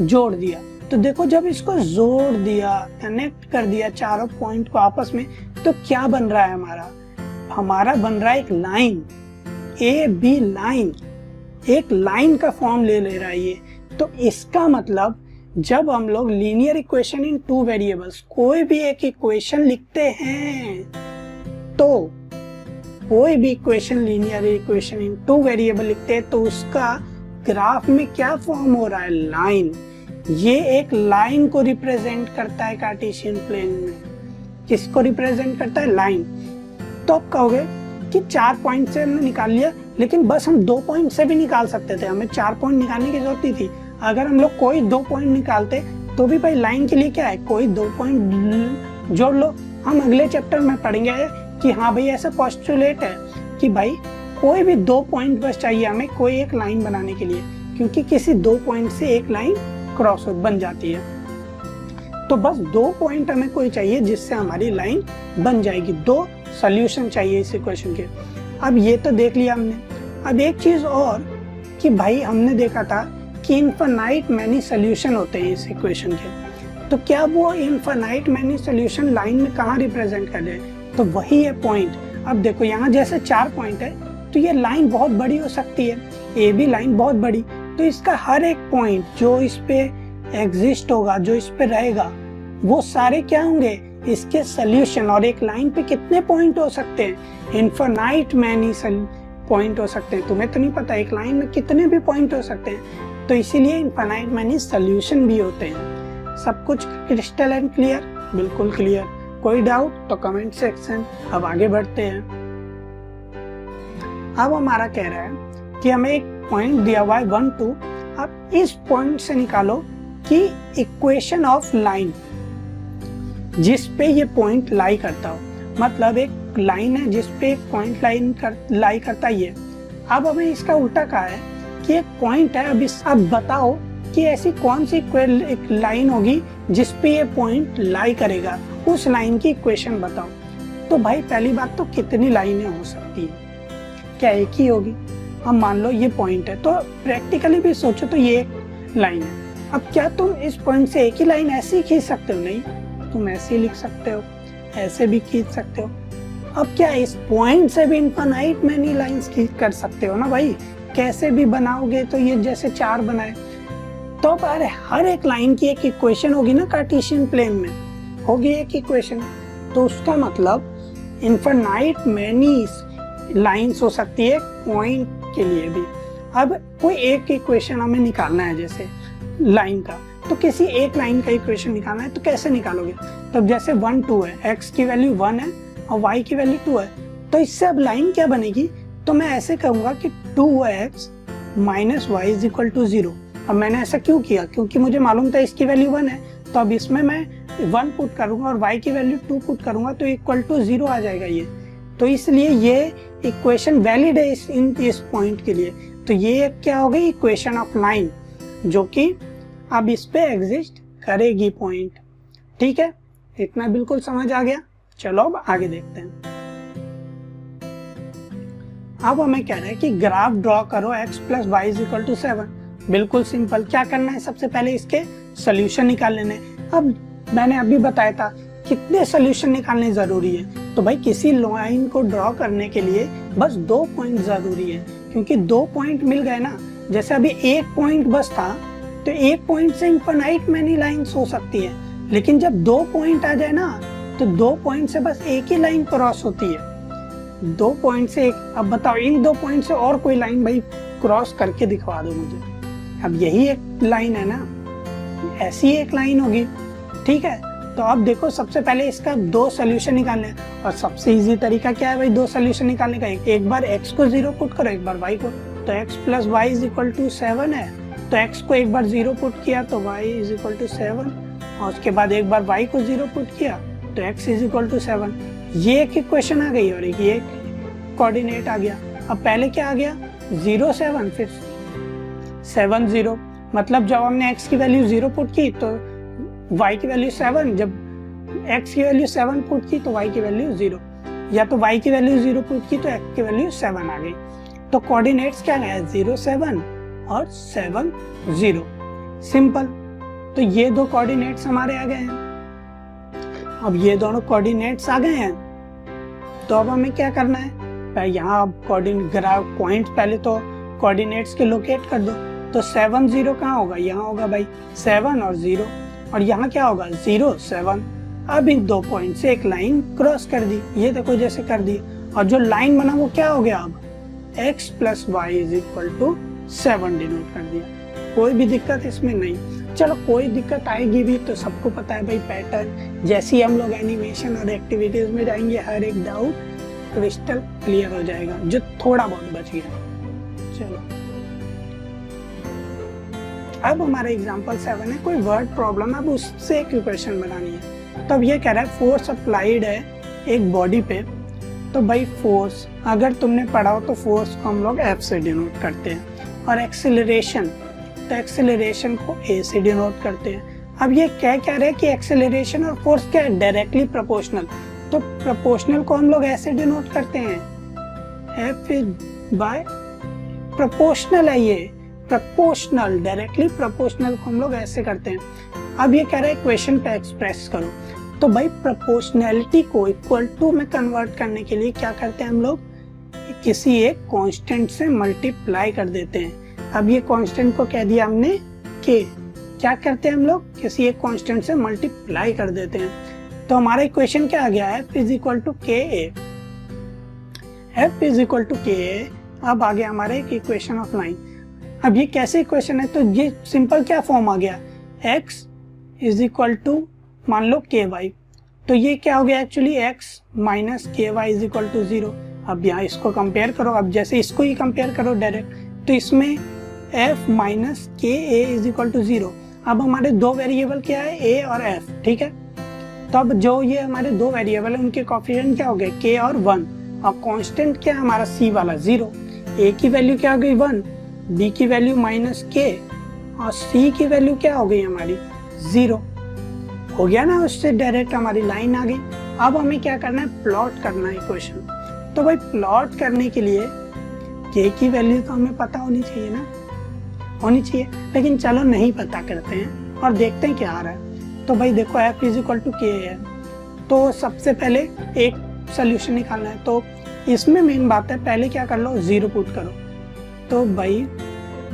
जोड़ दिया। तो देखो जब इसको जोड़ दिया, कनेक्ट कर दिया चारों पॉइंट को आपस में, तो क्या बन रहा है हमारा बन रहा है एक लाइन, ए बी लाइन, एक लाइन का फॉर्म ले रहा है ये। तो इसका मतलब जब हम लोग लीनियर इक्वेशन इन 2 वेरिएबल्स, कोई भी एक इक्वेशन लिखते हैं, तो कोई भी equation, linear equation in 2 variable लिखते हैं, तो उसका ग्राफ में क्या फॉर्म हो रहा है, लाइन। ये एक लाइन को रिप्रेजेंट करता है कार्टेशियन प्लेन में। किसको रिप्रेजेंट करता है, लाइन। तो आप कहोगे कि 4 पॉइंट से हमने निकाल लिया, लेकिन बस हम 2 पॉइंट से भी निकाल सकते थे, हमें 4 पॉइंट निकालने की जरूरत नहीं थी। अगर हम लोग कोई 2 पॉइंट निकालते तो भी भाई लाइन के लिए क्या है, कोई 2 पॉइंट जोड़ लो। हम अगले चैप्टर में पढ़ेंगे कि हाँ भाई ऐसा पोस्टुलेट है कि भाई कोई भी 2 पॉइंट बस चाहिए हमें कोई एक लाइन बनाने के लिए, क्योंकि किसी 2 पॉइंट से एक लाइन क्रॉस बन जाती है। तो बस 2 पॉइंट हमें कोई चाहिए जिससे हमारी लाइन बन जाएगी। 2 सॉल्यूशन चाहिए इस इक्वेशन के। अब ये तो देख लिया हमने। अब एक चीज और कि भाई हमने देखा था कि इनफाइनाइट मैनी सॉल्यूशन होते हैं इस इक्वेशन के। तो क्या वो इनफाइनाइट मैनी सॉल्यूशन लाइन में कहाँ रिप्रेजेंट कर रहे हैं, तो वही है पॉइंट। अब देखो यहाँ जैसे 4 पॉइंट है तो ये लाइन बहुत बड़ी हो सकती है, ए बी लाइन बहुत बड़ी, तो इसका हर एक पॉइंट जो इस पे एग्जिस्ट होगा, जो इस पे रहेगा, वो सारे क्या होंगे, इसके सॉल्यूशन। और एक लाइन पे कितने पॉइंट हो सकते हैं, इनफाइनाइट मैनी पॉइंट हो सकते हैं। तुम्हें तो नहीं पता एक लाइन में कितने भी पॉइंट हो सकते हैं, तो इसीलिए इनफाइनाइट मैनी सॉल्यूशन भी होते हैं। सब कुछ क्रिस्टल एंड क्लियर, बिल्कुल क्लियर। कोई डाउट तो कमेंट सेक्शन। अब आगे बढ़ते हैं। अब हमारा कह रहा है कि हमें एक पॉइंट दिया हुआ है 1 2। अब इस पॉइंट से निकालो कि इक्वेशन ऑफ लाइन जिस पे ये पॉइंट लाई करता हो, मतलब एक लाइन है जिस पे एक पॉइंट लाई करता है ये। अब हमें इसका उल्टा कहा है कि एक पॉइंट है, अब बताओ कि ऐसी कौन सी एक लाइन होगी जिस पे ये पॉइंट लाई करेगा, उस लाइन की इक्वेशन बताओ। तो भाई पहली बात तो कितनी लाइनें हो सकती है, क्या एक ही होगी। अब मान लो ये पॉइंट है, तो प्रैक्टिकली भी सोचो तो ये एक लाइन है। अब क्या तुम इस पॉइंट से एक ही लाइन ऐसे ही खींच सकते हो, नहीं, तुम ऐसे ही लिख सकते हो, ऐसे भी खींच सकते हो। अब क्या इस पॉइंट से भी इनफाइनाइट मैनी लाइंस खींच कर सकते हो ना भाई, कैसे भी बनाओगे। तो ये जैसे 4 बनाए तो हर एक लाइन की एक इक्वेशन होगी ना, कार्टेशियन प्लेन में होगी एक इक्वेशन। तो उसका मतलब इनफाइनाइट मैनी लाइंस हो सकती है पॉइंट के लिए भी। अब कोई एक इक्वेशन हमें निकालना है जैसे लाइन का, तो किसी एक लाइन का इक्वेशन निकालना है, तो कैसे निकालोगे। तो जैसे 1 2 है, x की वैल्यू 1 है और y की वैल्यू 2 है, तो इससे अब लाइन क्या बनेगी, तो मैं ऐसे कहूंगा कि 2x minus y is equal to 0। अब मैंने ऐसा क्यों किया, क्योंकि मुझे मालूम था इसकी वैल्यू 1 है, तो अब इसमें मैं 1 पुट करूंगा और y की वैल्यू 2 पुट करूंगा, तो इक्वल टू 0 आ जाएगा ये। तो इसलिए ये इक्वेशन वैलिड है इस पॉइंट के लिए। तो ये क्या हो गई, इक्वेशन ऑफ लाइन, जो कि अब इस पे एग्जिस्ट करेगी पॉइंट। ठीक है, इतना बिल्कुल समझ आ गया। चलो अब आगे देखते हैं। अब हमें कह रहे हैं कि ग्राफ ड्रॉ करो x plus y is equal to 7। बिल्कुल सिंपल, क्या करना है, सबसे पहले इसके सोल्यूशन निकाल लेने। अब मैंने अभी बताया था कितने सोल्यूशन निकालने जरूरी है, तो भाई किसी लाइन को ड्रॉ करने के लिए बस 2 पॉइंट जरूरी है, क्योंकि 2 पॉइंट मिल गए ना। जैसे अभी एक पॉइंट बस था, तो एक पॉइंट से इनफाइनाइट मैनी लाइंस हो सकती है, लेकिन जब 2 पॉइंट आ जाए ना, तो 2 पॉइंट से बस एक ही लाइन क्रॉस होती है। 2 पॉइंट से एक। अब बताओ इन 2 पॉइंट से और कोई लाइन भाई क्रॉस करके दिखवा दो मुझे। अब यही एक लाइन है ना, ऐसी एक लाइन होगी। ठीक है, तो अब देखो सबसे पहले इसका 2 सोल्यूशन निकालने हैं, और सबसे इजी तरीका क्या है भाई 2 सोल्यूशन निकालने का, एक बार x को 0 पुट करो, एक बार y को। तो x plus y is equal to 7 है, तो x को एक बार 0 पुट किया तो y इज इक्वल टू 7, और उसके बाद एक बार y को 0 पुट किया तो x इज इक्वल टू 7। ये एक इक्वेशन आ गई और एक कोऑर्डिनेट आ गया। अब पहले क्या आ गया, 0 7, फिर 7 0, मतलब जब हमने x की वैल्यू 0 पुट की तो y की वैल्यू 7, जब x की वैल्यू 7 पुट की तो y की वैल्यू 0, या तो y की वैल्यू 0 पुट की तो x की वैल्यू 7 आ गई। तो कोऑर्डिनेट्स क्या है, 0 7 और 7 0। सिंपल। तो ये 2 कोऑर्डिनेट्स हमारे आ गए हैं। अब ये दोनों कोऑर्डिनेट्स आ गए हैं, तो अब हमें क्या करना है, यहाँ ग्राफ पॉइंट पहले तो कोऑर्डिनेट्स के लोकेट कर दो। तो 7 0 कहाँ होगा, यहाँ होगा भाई 7 और 0, और यहाँ क्या होगा 0 7। अब इन 2 पॉइंट से एक लाइन क्रॉस कर दी, ये देखो जैसे कर दी, और जो लाइन बना वो क्या हो गया, अब x plus y is equal to 7 denote कर दिया। कोई भी दिक्कत इसमें नहीं। चलो कोई दिक्कत आएगी भी तो सबको पता है भाई पैटर्न, जैसे ही हम लोग एनिमेशन और एक्टिविटीज में जाएंगे हर एक डाउट क्रिस्टल क्लियर हो जाएगा, जो थोड़ा बहुत बच गया। चलो अब हमारा एग्जांपल 7 है, कोई वर्ड प्रॉब्लम है, अब उससे एक इक्वेशन बनानी है। तो अब ये कह रहा है फोर्स अप्लाइड है एक बॉडी पे, तो भाई फोर्स अगर तुमने पढ़ा हो तो फोर्स को हम लोग F से डिनोट करते हैं, और एक्सेलरेशन तो एक्सेलरेशन को A से डिनोट करते हैं। अब ये क्या कह रहे हैं कि एक्सेलरेशन और फोर्स क्या है, डायरेक्टली प्रोपोर्शनल, तो प्रोपोर्शनल को हम लोग ऐसे डिनोट करते हैं, F इज बाय प्रोपोर्शनल है, ये प्रोपोर्शनल, डायरेक्टली प्रोपोर्शनल को हम लोग ऐसे करते हैं। अब ये कह रहा है इक्वेशन पे एक्सप्रेस करो, तो भाई प्रोपोर्शनैलिटी को इक्वल टू में कन्वर्ट करने के लिए क्या करते हैं हम लोग, किसी एक कांस्टेंट से मल्टीप्लाई कर देते हैं। अब ये कांस्टेंट को कह दिया हमने के, क्या करते हैं हम लोग, किसी एक कांस्टेंट से मल्टीप्लाई कर देते हैं। तो हमारा इक्वेशन क्या आ गया है, F इज इक्वल टू के ए, F इज इक्वल टू के ए। अब आ गया हमारे एक इक्वेशन ऑफ लाइन। अब ये कैसे इक्वेशन है, तो ये सिंपल क्या फॉर्म आ गया, x इज इक्वल टू मान लो ky, तो ये क्या हो गया actually x minus ky is equal to 0। अब यहाँ इसको कंपेयर करो, अब जैसे इसको ही कंपेयर करो डायरेक्ट, तो इसमें f माइनस के ए इज इक्वल टू 0। अब हमारे दो वेरिएबल क्या है, a और f, ठीक है। तो अब जो ये हमारे दो वेरिएबल है उनके कोएफिशिएंट क्या हो गए, k और 1, और कांस्टेंट क्या है हमारा c वाला 0, a की वैल्यू क्या हो गई 1, b की वैल्यू माइनस k, और c की वैल्यू क्या हो गई हमारी 0, हो गया ना, उससे डायरेक्ट हमारी लाइन आ गई। अब हमें क्या करना है, प्लॉट करना है इक्वेशन। तो भाई प्लॉट करने के लिए k की वैल्यू तो हमें पता होनी चाहिए ना, होनी चाहिए, लेकिन चलो नहीं पता करते हैं और देखते हैं क्या आ रहा है। तो भाई देखो f इज इक्वल टू के है, तो सबसे पहले एक सोल्यूशन निकालना है। तो इसमें मेन बात है, पहले क्या कर लो, 0 पुट करो। तो भाई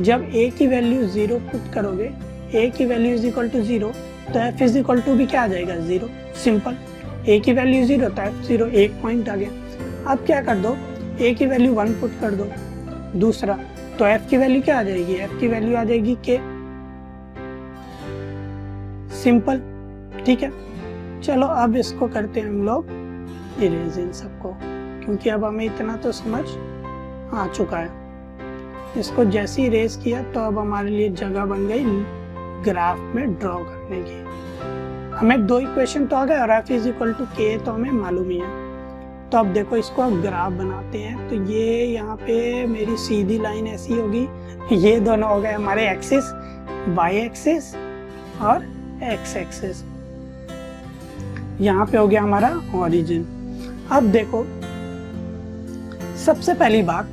जब a की वैल्यू 0 पुट करोगे, a की वैल्यू इज इक्वल टू 0, तो f इज इक्वल टू भी क्या आ जाएगा 0, सिंपल। a की वैल्यू 0 तो f 0, एक पॉइंट आ गया। अब क्या कर दो, a की वैल्यू 1 पुट कर दो, दूसरा, तो f की वैल्यू क्या आ जाएगी, f की वैल्यू आ जाएगी k, सिंपल, ठीक है। चलो अब इसको करते हैं हम लोग इरेज इन सबको, क्योंकि अब हमें इतना तो समझ आ चुका है। इसको जैसे ही इरेज किया तो अब हमारे लिए जगह बन गई ग्राफ में ड्रॉ करने की। हमें दो इक्वेशन तो आ गए और f इज इक्वल टू के तो हमें मालूम ही है। तो अब देखो इसको अब ग्राफ बनाते हैं। तो ये यहाँ पे मेरी सीधी लाइन ऐसी होगी, ये दोनों हो गए हमारे एक्सिस, y एक्सिस और x एक्सिस, यहाँ पे हो गया हमारा ओरिजिन। अब देखो सबसे पहली बात,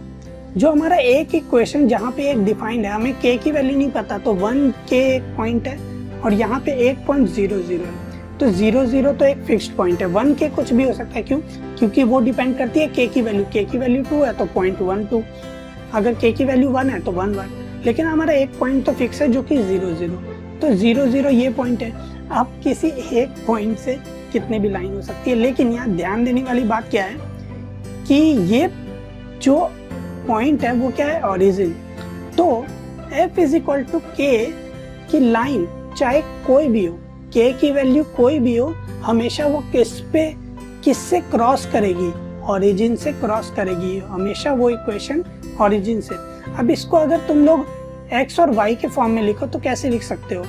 जो हमारा एक इक्वेशन जहाँ पे एक डिफाइंड है, हमें k की वैल्यू नहीं पता, तो 1k एक पॉइंट है और यहाँ पे 1.00 है, तो 0 तो एक फिक्स्ड पॉइंट है। 1k कुछ भी हो सकता है, क्यों, क्योंकि वो डिपेंड करती है k की वैल्यू, k की वैल्यू 2 है तो 0.12, अगर k की वैल्यू 1 है तो 1, लेकिन हमारा एक पॉइंट तो फिक्स है जो कि 0, तो 0 ये पॉइंट है। अब किसी एक पॉइंट से कितने भी लाइन हो सकती है, लेकिन यहाँ ध्यान देने वाली बात क्या है कि ये जो पॉइंट है वो क्या है, ओरिजिन। तो f is equal to k की लाइन चाहे कोई भी हो, k की वैल्यू कोई भी हो, हमेशा वो किससे क्रॉस करेगी, ओरिजिन से क्रॉस करेगी, हमेशा वो इक्वेशन ओरिजिन से। अब इसको अगर तुम लोग x और y के फॉर्म में लिखो तो कैसे लिख सकते हो,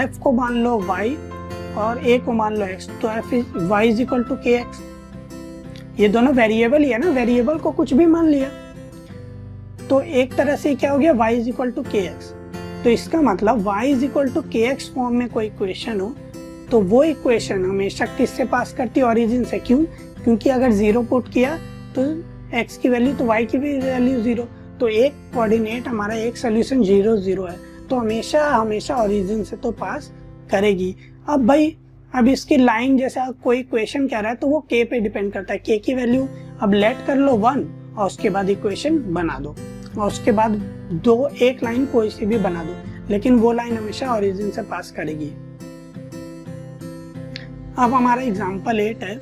f को मान लो y और a को मान लो x, तो y is equal to kx। ये दोनों वेरिएबल ही है ना, वेरिएबल को कुछ भी मान लिया, तो एक तरह से क्या हो गया, y is equal to kx। तो इसका मतलब y is equal to kx form में कोई इक्वेशन हो तो वो इक्वेशन हमेशा किससे पास करती है, ओरिजिन से। क्यों, क्योंकि अगर 0 पुट किया तो x की वैल्यू तो y की भी वैल्यू 0, तो एक कोऑर्डिनेट हमारा एक सोल्यूशन 0 है, तो हमेशा ओरिजिन से तो पास करेगी। अब भाई अब इसकी लाइन जैसे कोई इक्वेशन कह रहा है तो वो k पे डिपेंड करता है, k की वैल्यू अब लेट कर लो 1 और उसके बाद इक्वेशन बना दो, और उसके बाद एक लाइन कोई सी भी बना दो, लेकिन वो लाइन हमेशा ओरिजिन से पास करेगी। अब हमारा एग्जांपल 8 है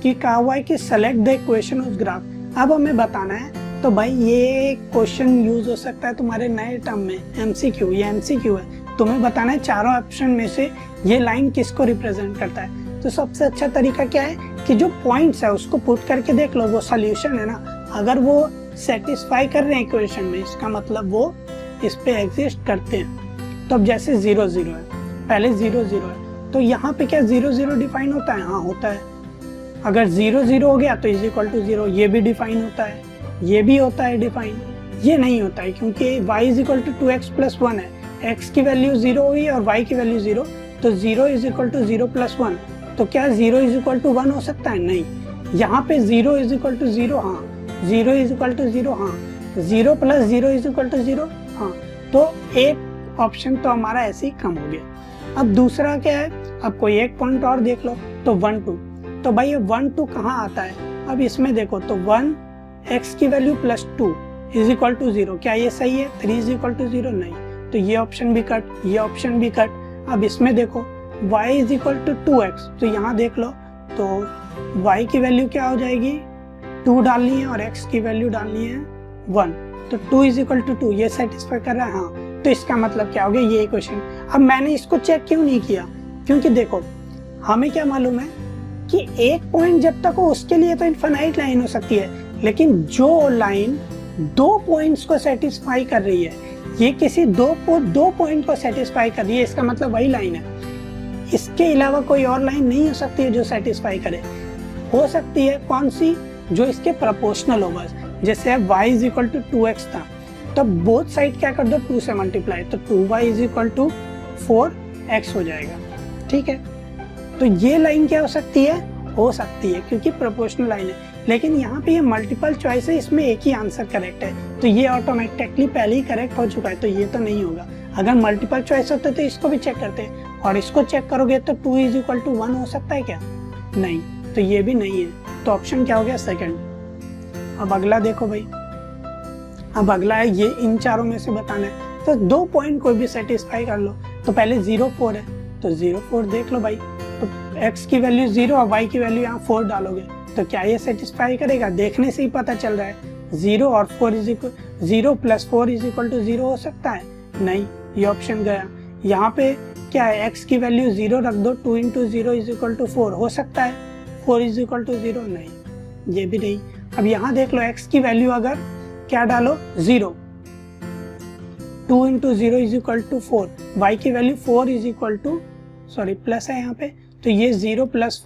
कि कहा हुआ है कि select the equation of graph. अब हमें बताना है, तो भाई ये क्वेश्चन यूज हो सकता है तुम्हारे नए टर्म में, MCQ, ये MCQ है, तुम्हें बताना है चारों ऑप्शन में से ये लाइन किसको रिप्रेजेंट करता है। तो सबसे अच्छा तरीका क्या है कि जो पॉइंट्स है उसको पुट करके देख लो, वो सोल्यूशन है ना, अगर वो सेटिस्फाई कर रहे हैं इक्वेशन में, इसका मतलब वो इस पे एग्जिस्ट करते हैं। तो अब जैसे 0 0 है, पहले 0 0 है, तो यहाँ पे क्या 0 0 डिफाइन होता है? हाँ होता है। अगर 0 0 हो गया तो इज इक्वल टू 0, ये भी डिफाइन होता है, ये भी होता है डिफाइन। ये नहीं होता है क्योंकि y is equal to 2x plus 1 है, x की वैल्यू 0 हुई और y की वैल्यू 0, तो 0 इज इक्वल टू 0 प्लस 1, तो क्या 0 इज इक्वल टू 1 हो सकता है? नहीं। यहाँ पे 0 इज इक्वल टू 0, हाँ, 0 इज इक्वल टू 0, हाँ, 0 प्लस 0 इज इक्वल टू 0, हाँ। तो एक ऑप्शन तो हमारा ऐसे ही कम हो गया। अब दूसरा क्या है? अब कोई एक पॉइंट और देख लो, तो 1 2, तो भाई ये 1 2 कहाँ आता है? अब इसमें देखो तो 1 x की value plus 2 is equal to 0, क्या ये सही है? 3 इज इक्वल टू 0, नहीं, तो ये ऑप्शन भी कट, ये ऑप्शन भी कट। अब इसमें देखो y is equal to 2x, तो यहाँ देख लो तो y की वैल्यू क्या हो जाएगी? 2 डालनी है और x की वैल्यू डालनी है 1, तो 2 इज इक्वल टू 2, ये सेटिस्फाई कर रहा है, हाँ। तो इसका मतलब क्या हो गया? ये इक्वेशन। अब मैंने इसको चेक क्यों नहीं किया? क्योंकि देखो हमें क्या मालूम है कि एक पॉइंट जब तक हो उसके लिए तो इनफाइनाइट लाइन हो सकती है, लेकिन जो लाइन 2 पॉइंट्स को सेटिस्फाई कर रही है, ये किसी दो पॉइंट को सेटिस्फाई कर रही है, इसका मतलब वही लाइन है। इसके अलावा कोई और लाइन नहीं हो सकती है जो सेटिस्फाई करे। हो सकती है कौन सी? जो इसके प्रोपोर्शनल हो बस। जैसे अब y is equal to 2x था, तो बोथ साइड क्या कर दो? 2 से मल्टीप्लाई, तो 2y is equal to 4x हो जाएगा, ठीक है। तो ये लाइन क्या हो सकती है? हो सकती है, क्योंकि प्रोपोर्शनल लाइन है। लेकिन यहाँ पे ये मल्टीपल चॉइस है, इसमें एक ही आंसर करेक्ट है, तो ये ऑटोमेटिकली पहले ही करेक्ट हो चुका है, तो ये तो नहीं होगा। अगर मल्टीपल चॉइस होते तो इसको भी चेक करते, और इसको चेक करोगे तो 2 इज इक्वल टू 1 हो सकता है क्या? नहीं, तो ये भी नहीं है, तो ऑप्शन क्या हो गया? सेकंड। अब अगला देखो भाई, अब अगला है ये इन चारों में से बताना है, तो 2 पॉइंट कोई भी सेटिस्फाई कर लो। तो पहले 0 4 है, तो 0 4 देख लो भाई, तो x की वैल्यू 0 और y की वैल्यू यहाँ 4 डालोगे, तो क्या ये सेटिस्फाई करेगा? देखने से ही पता चल रहा है। 0 और 4 is equal 0 plus 4 is equal to 0 हो सकता है? नहीं, ये ऑप्शन गया। यहाँ पे क्या है? x की वैल्यू 0 रख दो, 2 इंटू 0 इज इक्वल टू 4 हो सकता है? 4 इज इक्वल टू 0, नहीं, ये भी नहीं। अब यहाँ देख लो x की वैल्यू अगर क्या डालो? 0, 2 into 0 is equal to 4, y की value 4 is equal to, sorry plus है यहाँ पे, तो ये 0 प्लस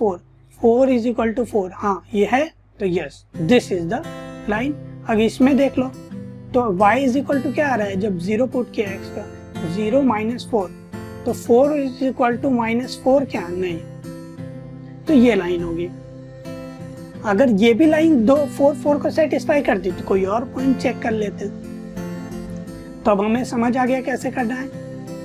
4 इज इक्वल टू 4, हाँ ये है, तो yes this is the line. अगर इसमें देख लो तो y इज इक्वल टू क्या आ रहा है? जब 0 पुट किया x का, 0 माइनस 4, तो 4 इज इक्वल टू माइनस 4 क्या? नहीं, तो ये लाइन होगी। अगर ये भी लाइन 2 4 4 को सेटिस्फाई करती तो कोई और पॉइंट चेक कर लेते। तो अब हमें समझ आ गया कैसे करना है।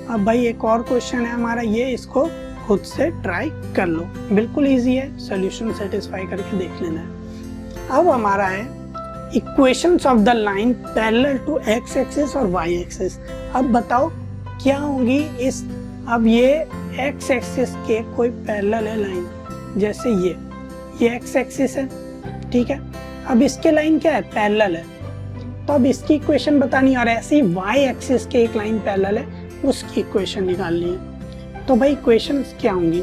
अब भाई एक और क्वेश्चन है हमारा, ये इसको खुद से ट्राई कर लो, बिल्कुल इजी है, सॉल्यूशन सेटिस्फाई करके देख लेना है। अब हमारा है equations of the line parallel to x axis और y एक्सिस। अब बताओ क्या होंगी इस, अब ये x एक्सिस के कोई पैरेलल है लाइन, जैसे ये x एक्सिस है, ठीक है। अब इसके लाइन क्या है? पैरेलल है, तो अब इसकी इक्वेशन बतानी, और ऐसी y एक्सिस के एक लाइन पैरेलल है, उसकी इक्वेशन निकालनी है। तो भाई इक्वेशंस क्या होंगी?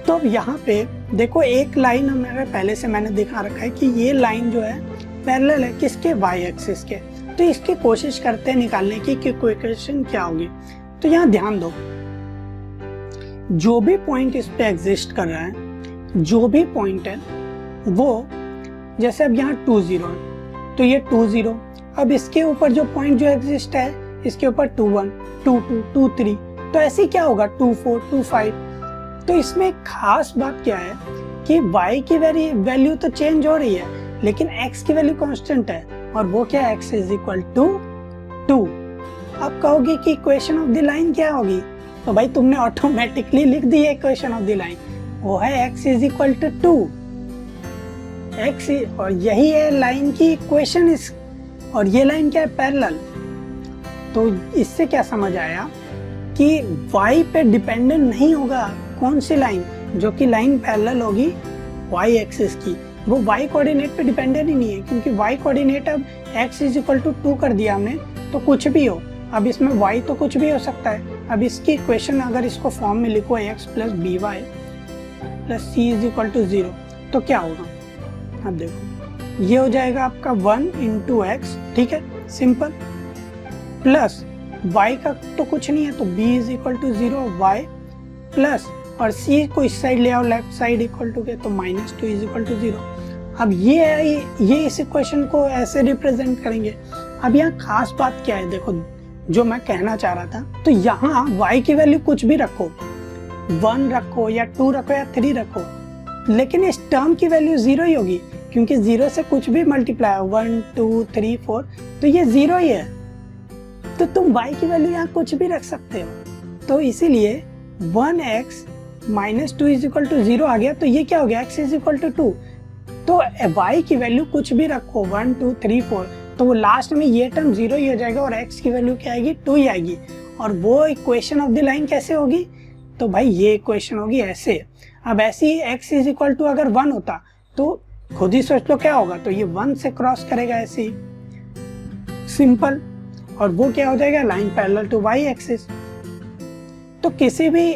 तो अब यहाँ पे देखो एक लाइन हमारे पहले से मैंने दिखा रखा है कि ये लाइन जो है पैरेलल है किसके? y एक्सिस के। तो इसकी कोशिश करते हैं निकालने की कि इक्वेशन क्या होगी। तो यहाँ ध्यान दो, जो भी पॉइंट इस पे एग्जिस्ट कर रहा है, जो भी पॉइंट है वो, जैसे अब यहाँ 2 0 है, तो ये 2 0, अब इसके ऊपर जो पॉइंट जो एग्जिस्ट है, इसके ऊपर 2 1 2 2 2 3, तो ऐसे क्या होगा? 2 4 2 5। तो इसमें खास बात क्या है कि y की वैल्यू तो चेंज हो रही है, लेकिन x की वैल्यू कांस्टेंट है, और वो क्या है? x is equal to 2। अब कहोगे कि इक्वेशन ऑफ द लाइन क्या होगी? तो भाई तुमने ऑटोमेटिकली लिख दी है इक्वेशन ऑफ द लाइन, वो है x is equal to 2, x, और यही है लाइन की इक्वेशन इस, और ये लाइन क्या है? पैरेलल। तो इससे क्या समझ आया कि y पे डिपेंडेंट नहीं होगा कौन सी लाइन? जो कि लाइन पैरेलल होगी y एक्सिस की, वो y कोऑर्डिनेट पे डिपेंडेंट ही नहीं है, क्योंकि y कोऑर्डिनेट अब x इज इक्वल टू 2 कर दिया हमने, तो कुछ भी हो, अब इसमें y तो कुछ भी हो सकता है। अब इसकी इक्वेशन अगर इसको फॉर्म में लिखो x plus b y plus c is equal to 0, तो क्या होगा? अब देखो ये हो जाएगा आपका 1 इंटू एक्स, ठीक है, सिंपल, प्लस y का तो कुछ नहीं है, तो b is equal to 0, y plus और c को इस साइड ले आओ लेफ्ट साइड इक्वल टू के, तो -2 इज इक्वल टू 0। अब ये इस इक्वेशन को ऐसे रिप्रेजेंट करेंगे। अब यहाँ खास बात क्या है, देखो जो मैं कहना चाह रहा था, तो यहाँ y की वैल्यू कुछ भी रखो, 1 रखो या 2 रखो या 3 रखो, लेकिन इस टर्म की वैल्यू 0 ही होगी, क्योंकि 0 से कुछ भी मल्टीप्लाई 1 2 3 4, तो ये 0 ही है। तो तुम y की वैल्यू यहाँ कुछ भी रख सकते हो, तो इसीलिए 1x - 2 इज इक्वल टू 0 आ गया। तो ये क्या हो गया, x इज इक्वल टू 2। तो y की वैल्यू कुछ भी रखो 1 2 3 4, तो वो लास्ट में ये टर्म 0 ही हो जाएगा और x की वैल्यू क्या आएगी, 2 ही आएगी। और वो इक्वेशन ऑफ द लाइन कैसे होगी, तो भाई ये इक्वेशन होगी ऐसे। अब ऐसी x इज इक्वल टू अगर 1 होता तो खुद ही सोच लो क्या होगा, तो ये 1 से क्रॉस करेगा ऐसे ही, सिंपल। और वो क्या हो जाएगा, line parallel to y axis. तो किसी भी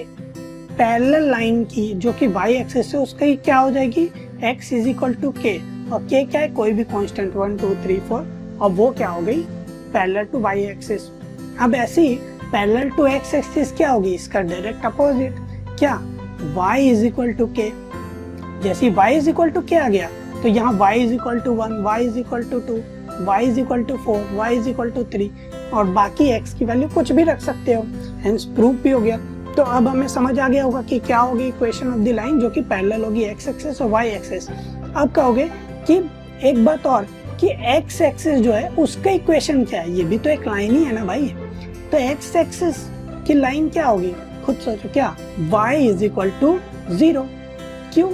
पैरेलल लाइन की जो कि y एक्सिस है उसकी क्या हो जाएगी, x is equal to k, और k क्या है, कोई भी कांस्टेंट 1 2 3 4, और वो क्या हो गई, पैरेलल टू y एक्सिस। अब ऐसी पैरेलल टू x एक्सिस क्या होगी, इसका डायरेक्ट अपोजिट, क्या, y is equal to k। जैसे y is equal to k आ गया, तो यहाँ y is equal to 1, y is equal to 2, y is equal to 4, y is equal to 3, और बाकी x की वैल्यू कुछ भी रख सकते हो, हेंस प्रूफ भी हो गया। तो अब हमें समझ आ गया होगा कि क्या होगी इक्वेशन ऑफ द लाइन जो कि पैरेलल होगी x एक्सिस और y एक्सिस। अब कहोगे कि एक बात और, कि x एक्सिस जो है उसका इक्वेशन क्या है, ये भी तो एक लाइन ही है ना भाई। तो x एक्सिस की लाइन क्या होगी, खुद सोचो, क्या, y इज इक्वल टू 0। क्यों,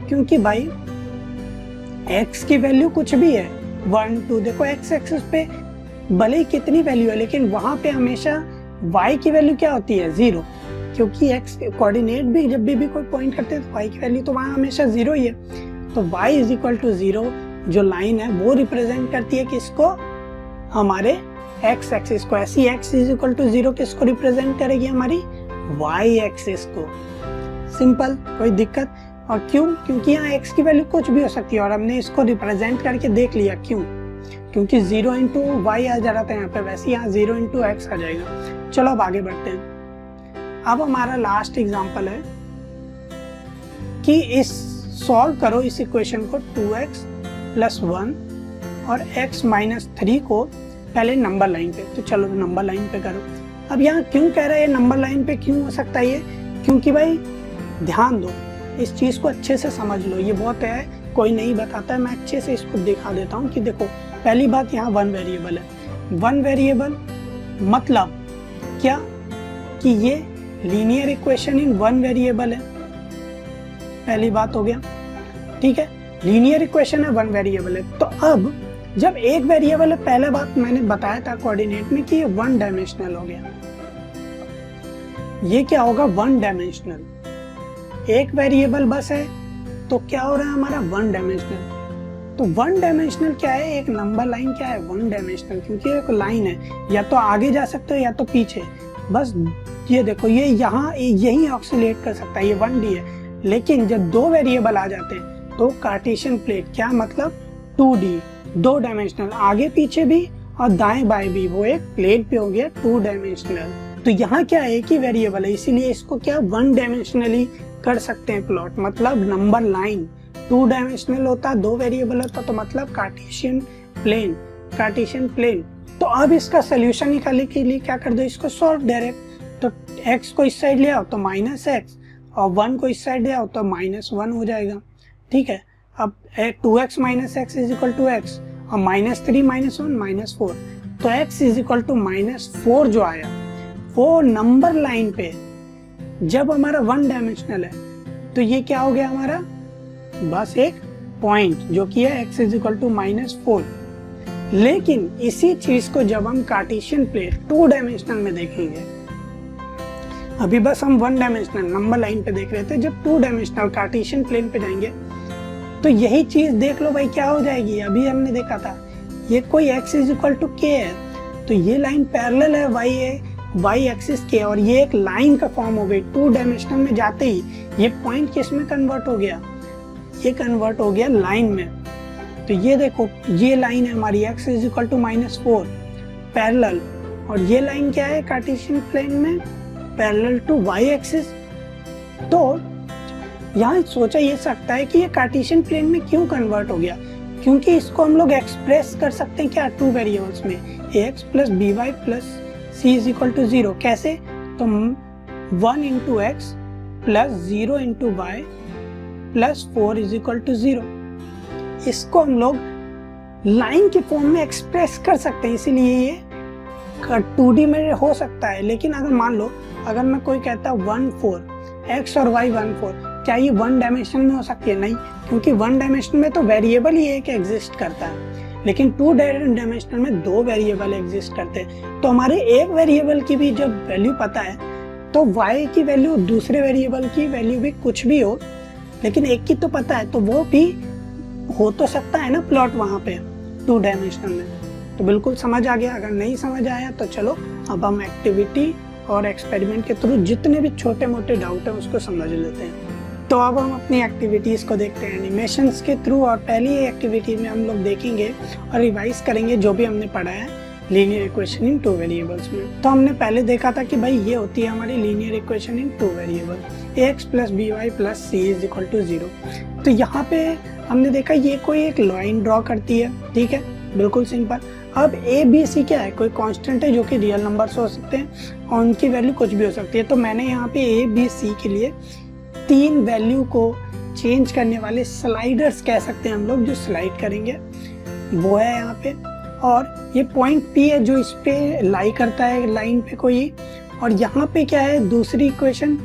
क्योंकि भाई x की वैल्यू कुछ भी है, 1 2, देखो x एक्सिस पे भले ही कितनी वैल्यू है, लेकिन वहां पे हमेशा y की वैल्यू क्या होती है, 0, क्योंकि x कोऑर्डिनेट भी जब भी कोई पॉइंट करते हैं तो y की वैल्यू तो वहां हमेशा 0 ही है। तो y इज इक्वल टू 0 जो लाइन है वो रिप्रेजेंट करती है किसको, हमारे x एक्सिस को। ऐसी x इज इक्वल टू 0 किसको रिप्रेजेंट करेगी, हमारी y एक्सिस को। सिंपल, कोई दिक्कत। और क्यों, क्योंकि यहाँ x की वैल्यू कुछ भी हो सकती है और हमने इसको रिप्रेजेंट करके देख लिया। क्यों, क्योंकि 0 इंटू वाई आ जा रहा था यहाँ पे, वैसे यहाँ 0 इंटू एक्स आ जाएगा। चलो अब आगे बढ़ते हैं। अब हमारा लास्ट एग्जांपल है कि इस सॉल्व करो इस इक्वेशन को 2x + 1 और x - 3 को पहले नंबर लाइन पे। तो चलो नंबर लाइन पे करो। अब यहाँ क्यों कह रहा है ये नंबर लाइन पे क्यों हो सकता है ये, क्योंकि भाई ध्यान दो, इस चीज को अच्छे से समझ लो। ये बहुत है, कोई नहीं बताता है, मैं अच्छे से इसको दिखा देता हूँ कि देखो पहली बात यहाँ 1 वेरिएबल है। 1 वेरिएबल मतलब क्या, कि ये लीनियर इक्वेशन इन 1 वेरिएबल है, पहली बात हो गया। ठीक है, लीनियर इक्वेशन है, 1 वेरिएबल है। तो अब जब एक वेरिएबल है, पहला बात मैंने बताया था कोऑर्डिनेट में कि ये 1 डायमेंशनल हो गया। ये क्या होगा, 1 डायमेंशनल। एक वेरिएबल बस है तो क्या हो रहा है हमारा 1 डायमेंशनल। तो 1 डायमेंशनल क्या है, एक नंबर लाइन क्या है 1 डायमेंशनल, क्योंकि एक लाइन है, या तो आगे जा सकते हो या तो पीछे। बस ये देखो, ये यहाँ यही ऑक्सीलेट कर सकता है, ये 1D है। लेकिन जब 2 वेरिएबल आ जाते हैं तो कार्टेशियन प्लेट, क्या मतलब 2D, 2 डायमेंशनल, आगे पीछे भी और दाएं बाएं भी, वो एक प्लेट पे हो गया 2 डायमेंशनल। तो यहाँ क्या है, एक ही वेरिएबल है, इसीलिए इसको क्या 1 डायमेंशनली कर सकते हैं प्लॉट। मतलब नंबर लाइन 2 डायमेंशनल होता, 2 वेरिएबल होता, तो मतलब कार्टेशियन प्लेन, कार्टेशियन प्लेन। तो अब इसका सोल्यूशन निकालने के लिए क्या कर दो, इसको सॉल्व डायरेक्ट। तो x को इस साइड ले आओ तो -x, और 1 को इस साइड ले आओ तो -1 हो जाएगा। ठीक है, अब 2x - x is equal to x, और -3 - 1 -4, तो x इज इक्वल टू -4 जो आया वो नंबर लाइन पे जब हमारा 1 डायमेंशनल है तो ये क्या हो गया हमारा, बस एक पॉइंट जो कि है x इज इक्वल टू -4। लेकिन इसी चीज को जब हम कार्टेशियन प्लेट 2 डायमेंशनल में देखेंगे, अभी बस हम 1 डायमेंशनल नंबर लाइन पे देख रहे थे, जब 2 डायमेंशनल कार्टेशियन प्लेन पे जाएंगे तो यही चीज देख लो भाई क्या हो जाएगी। अभी हमने देखा था ये कोई x is equal to k है, तो ये लाइन पैरेलल है y एक्सिस के, और ये एक लाइन का फॉर्म हो गई। 2 डायमेंशनल में जाते ही ये पॉइंट किस में कन्वर्ट हो गया, ये कन्वर्ट हो गया लाइन में। तो ये देखो ये लाइन है हमारी x is equal to -4 parallel, और ये लाइन क्या है कार्टेशियन प्लेन में, पैरेलल टू वाई एक्सिस। तो यहाँ सोचा ये सकता है कि ये कार्टेशियन प्लेन में क्यों कन्वर्ट हो गया, क्योंकि इसको हम लोग एक्सप्रेस कर सकते हैं क्या, 2 वेरिएबल्स में, ax plus b y plus c is equal to 0। कैसे, तो 1 into x plus 0 into y plus 4 is equal to 0। इसको हम लोग लाइन के फॉर्म में एक्सप्रेस कर सकते हैं, इसीलिए ये 2D में हो सकता है। लेकिन अगर मान लो अगर मैं कोई कहता 1 4 x और y 1 4, क्या ये 1 डायमेंशन में हो सकती है? नहीं, क्योंकि 1 डायमेंशन में तो वेरिएबल ही एक एग्जिस्ट करता है, लेकिन 2 डायमेंशनल में 2 वेरिएबल एग्जिस्ट करते हैं। तो हमारे एक वेरिएबल की भी जब वैल्यू पता है तो y की वैल्यू दूसरे वेरिएबल की वैल्यू भी कुछ भी हो, लेकिन एक की तो पता है, तो वो भी हो तो सकता है ना प्लॉट वहाँ पे 2 डायमेंशनल में। तो बिल्कुल समझ आ गया। अगर नहीं समझ आया तो चलो अब हम एक्टिविटी और एक्सपेरिमेंट के थ्रू जितने भी छोटे मोटे डाउट हैं उसको समझ लेते हैं। तो अब हम अपनी एक्टिविटीज़ को देखते हैं एनिमेशंस के थ्रू। और पहली एक्टिविटी में हम लोग देखेंगे और रिवाइज करेंगे जो भी हमने पढ़ा है लीनियर इक्वेशन इन 2 वेरिएबल्स में। तो हमने पहले देखा था कि भाई ये होती है हमारी linear equation in 2 variable, ax plus b y plus c is equal to 0। तो यहाँ पे हमने देखा ये कोई एक लाइन ड्रॉ करती है, ठीक है, बिल्कुल सिंपल। अब ए बी सी क्या है, कोई कांस्टेंट है जो कि रियल नंबर्स हो सकते हैं और उनकी वैल्यू कुछ भी हो सकती है। तो मैंने यहाँ पे ए बी सी के लिए 3 वैल्यू को चेंज करने वाले स्लाइडर्स कह सकते हैं हम लोग, जो स्लाइड करेंगे वो है यहाँ पे। और ये पॉइंट पी है जो इस पे लाई करता है लाइन पे कोई, और यहाँ पे क्या है दूसरी इक्वेशन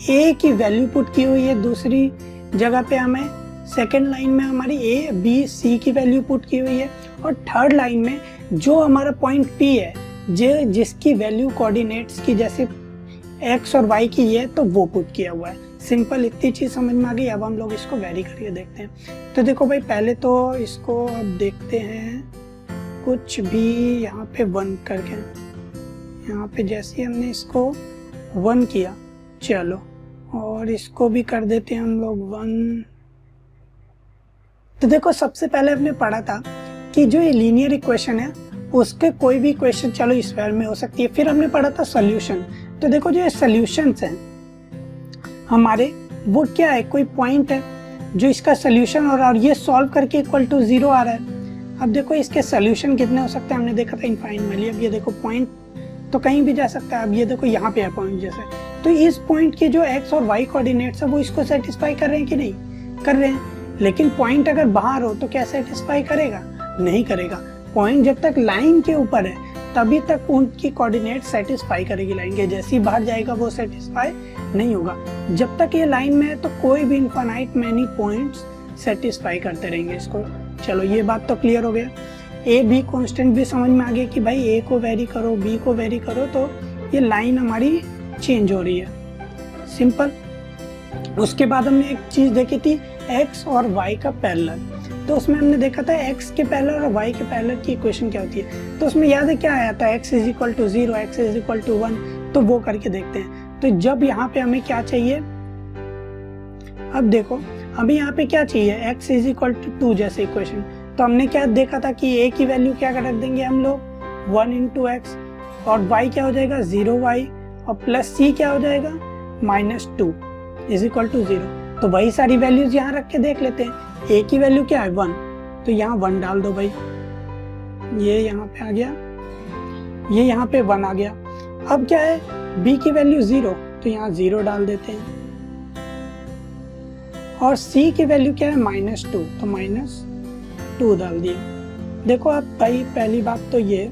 ए की वैल्यू पुट की हुई है, दूसरी जगह पे हमें सेकेंड लाइन में हमारी ए बी सी की वैल्यू पुट की हुई है, और थर्ड लाइन में जो हमारा पॉइंट पी है जिसकी वैल्यू कोऑर्डिनेट्स की जैसे एक्स और वाई की है तो वो पुट किया हुआ है। सिंपल, इतनी चीज समझ में आ गई। अब हम लोग इसको वेरी करके देखते हैं। तो देखो भाई पहले तो इसको अब देखते हैं कुछ भी यहाँ पे 1 करके, यहाँ पे जैसे हमने इसको 1 किया, चलो और इसको भी कर देते हैं हम लोग 1। तो देखो सबसे पहले हमने पढ़ा था कि जो ये लीनियर इक्वेशन है उसके कोई भी इक्वेशन चलो स्क्वायर में हो सकती है। फिर हमने पढ़ा था सॉल्यूशन। तो देखो जो ये सॉल्यूशंस हैं हमारे, वो क्या है, कोई पॉइंट है जो इसका सॉल्यूशन हो रहा है और ये सॉल्व करके इक्वल टू 0 आ रहा है। अब देखो इसके सॉल्यूशन कितने हो सकते हैं, हमने देखा था इनफाइनाइटली। अब ये देखो पॉइंट तो कहीं भी जा सकता है। अब ये देखो यहाँ पे है पॉइंट जैसे, तो इस पॉइंट के जो एक्स और वाई कोऑर्डिनेट्स है वो इसको सेटिस्फाई कर रहे हैं कि नहीं कर रहे हैं। लेकिन पॉइंट अगर बाहर हो तो क्या सेटिस्फाई करेगा? नहीं करेगा। पॉइंट जब तक लाइन के ऊपर है तभी तक उनकी कोऑर्डिनेट सेटिस्फाई करेगी लाइन के, जैसे ही बाहर जाएगा वो सेटिस्फाई नहीं होगा। जब तक ये लाइन में है तो कोई भी इनफाइनाइट मैनी पॉइंट्स सेटिस्फाई करते रहेंगे इसको। चलो ये बात तो क्लियर हो गया। ए बी कॉन्स्टेंट भी समझ में आ गया कि भाई ए को वेरी करो बी को वेरी करो तो ये लाइन हमारी चेंज हो रही है, सिंपल। उसके बाद हमने एक चीज देखी थी x और y का पैरेलल। तो उसमें हमने देखा था x के पैरेलल और y के पैरेलल की इक्वेशन क्या होती है। तो उसमें याद है क्या आया था, x is equal to 0, x is equal to 1। तो वो करके देखते हैं। तो जब यहाँ पे हमें क्या चाहिए, अब देखो हमें यहाँ पे क्या चाहिए, x इज इक्वल टू 2 जैसे इक्वेशन। तो हमने क्या देखा था कि a की वैल्यू क्या रख देंगे हम लोग 1 इंटू एक्स, और y क्या हो जाएगा 0y, और प्लस c क्या हो जाएगा -2 इज इक्वल टू 0। तो वही सारी वैल्यूज यहाँ रख के देख लेते हैं। a की वैल्यू क्या है 1, तो यहाँ 1 डाल दो भाई, ये यहाँ पे आ गया, ये यहाँ पे 1 आ गया। अब क्या है b की वैल्यू 0, तो यहाँ 0 डाल देते हैं, और c की वैल्यू क्या है -2, तो -2 डाल दिए। देखो अब भाई पहली बात तो ये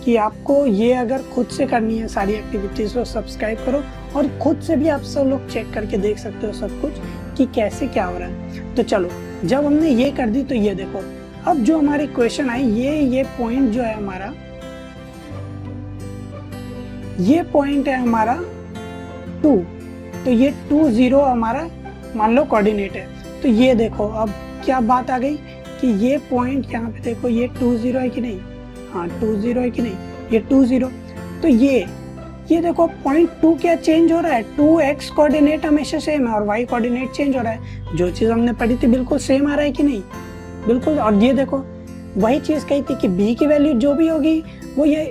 कि आपको ये अगर खुद से करनी है सारी एक्टिविटीज को सब्सक्राइब करो, और खुद से भी आप सब लोग चेक करके देख सकते हो सब कुछ कि कैसे क्या हो रहा है। तो चलो जब हमने ये कर दी तो ये देखो अब जो हमारी क्वेश्चन आई, ये पॉइंट जो है हमारा, ये पॉइंट है हमारा 2, तो ये 2 0 हमारा मान लो कोऑर्डिनेट है। तो ये देखो अब क्या बात आ गई कि ये पॉइंट यहाँ पे देखो ये 2 0 है कि नहीं, हाँ 2 0 है कि नहीं, ये 2 0। तो ये देखो पॉइंट 2 क्या चेंज हो रहा है, 2x कोऑर्डिनेट हमेशा सेम है और y कोऑर्डिनेट चेंज हो रहा है। जो चीज हमने पढ़ी थी बिल्कुल सेम आ रहा है कि नहीं, बिल्कुल। और ये देखो वही चीज कही थी कि b की वैल्यू जो भी होगी वो ये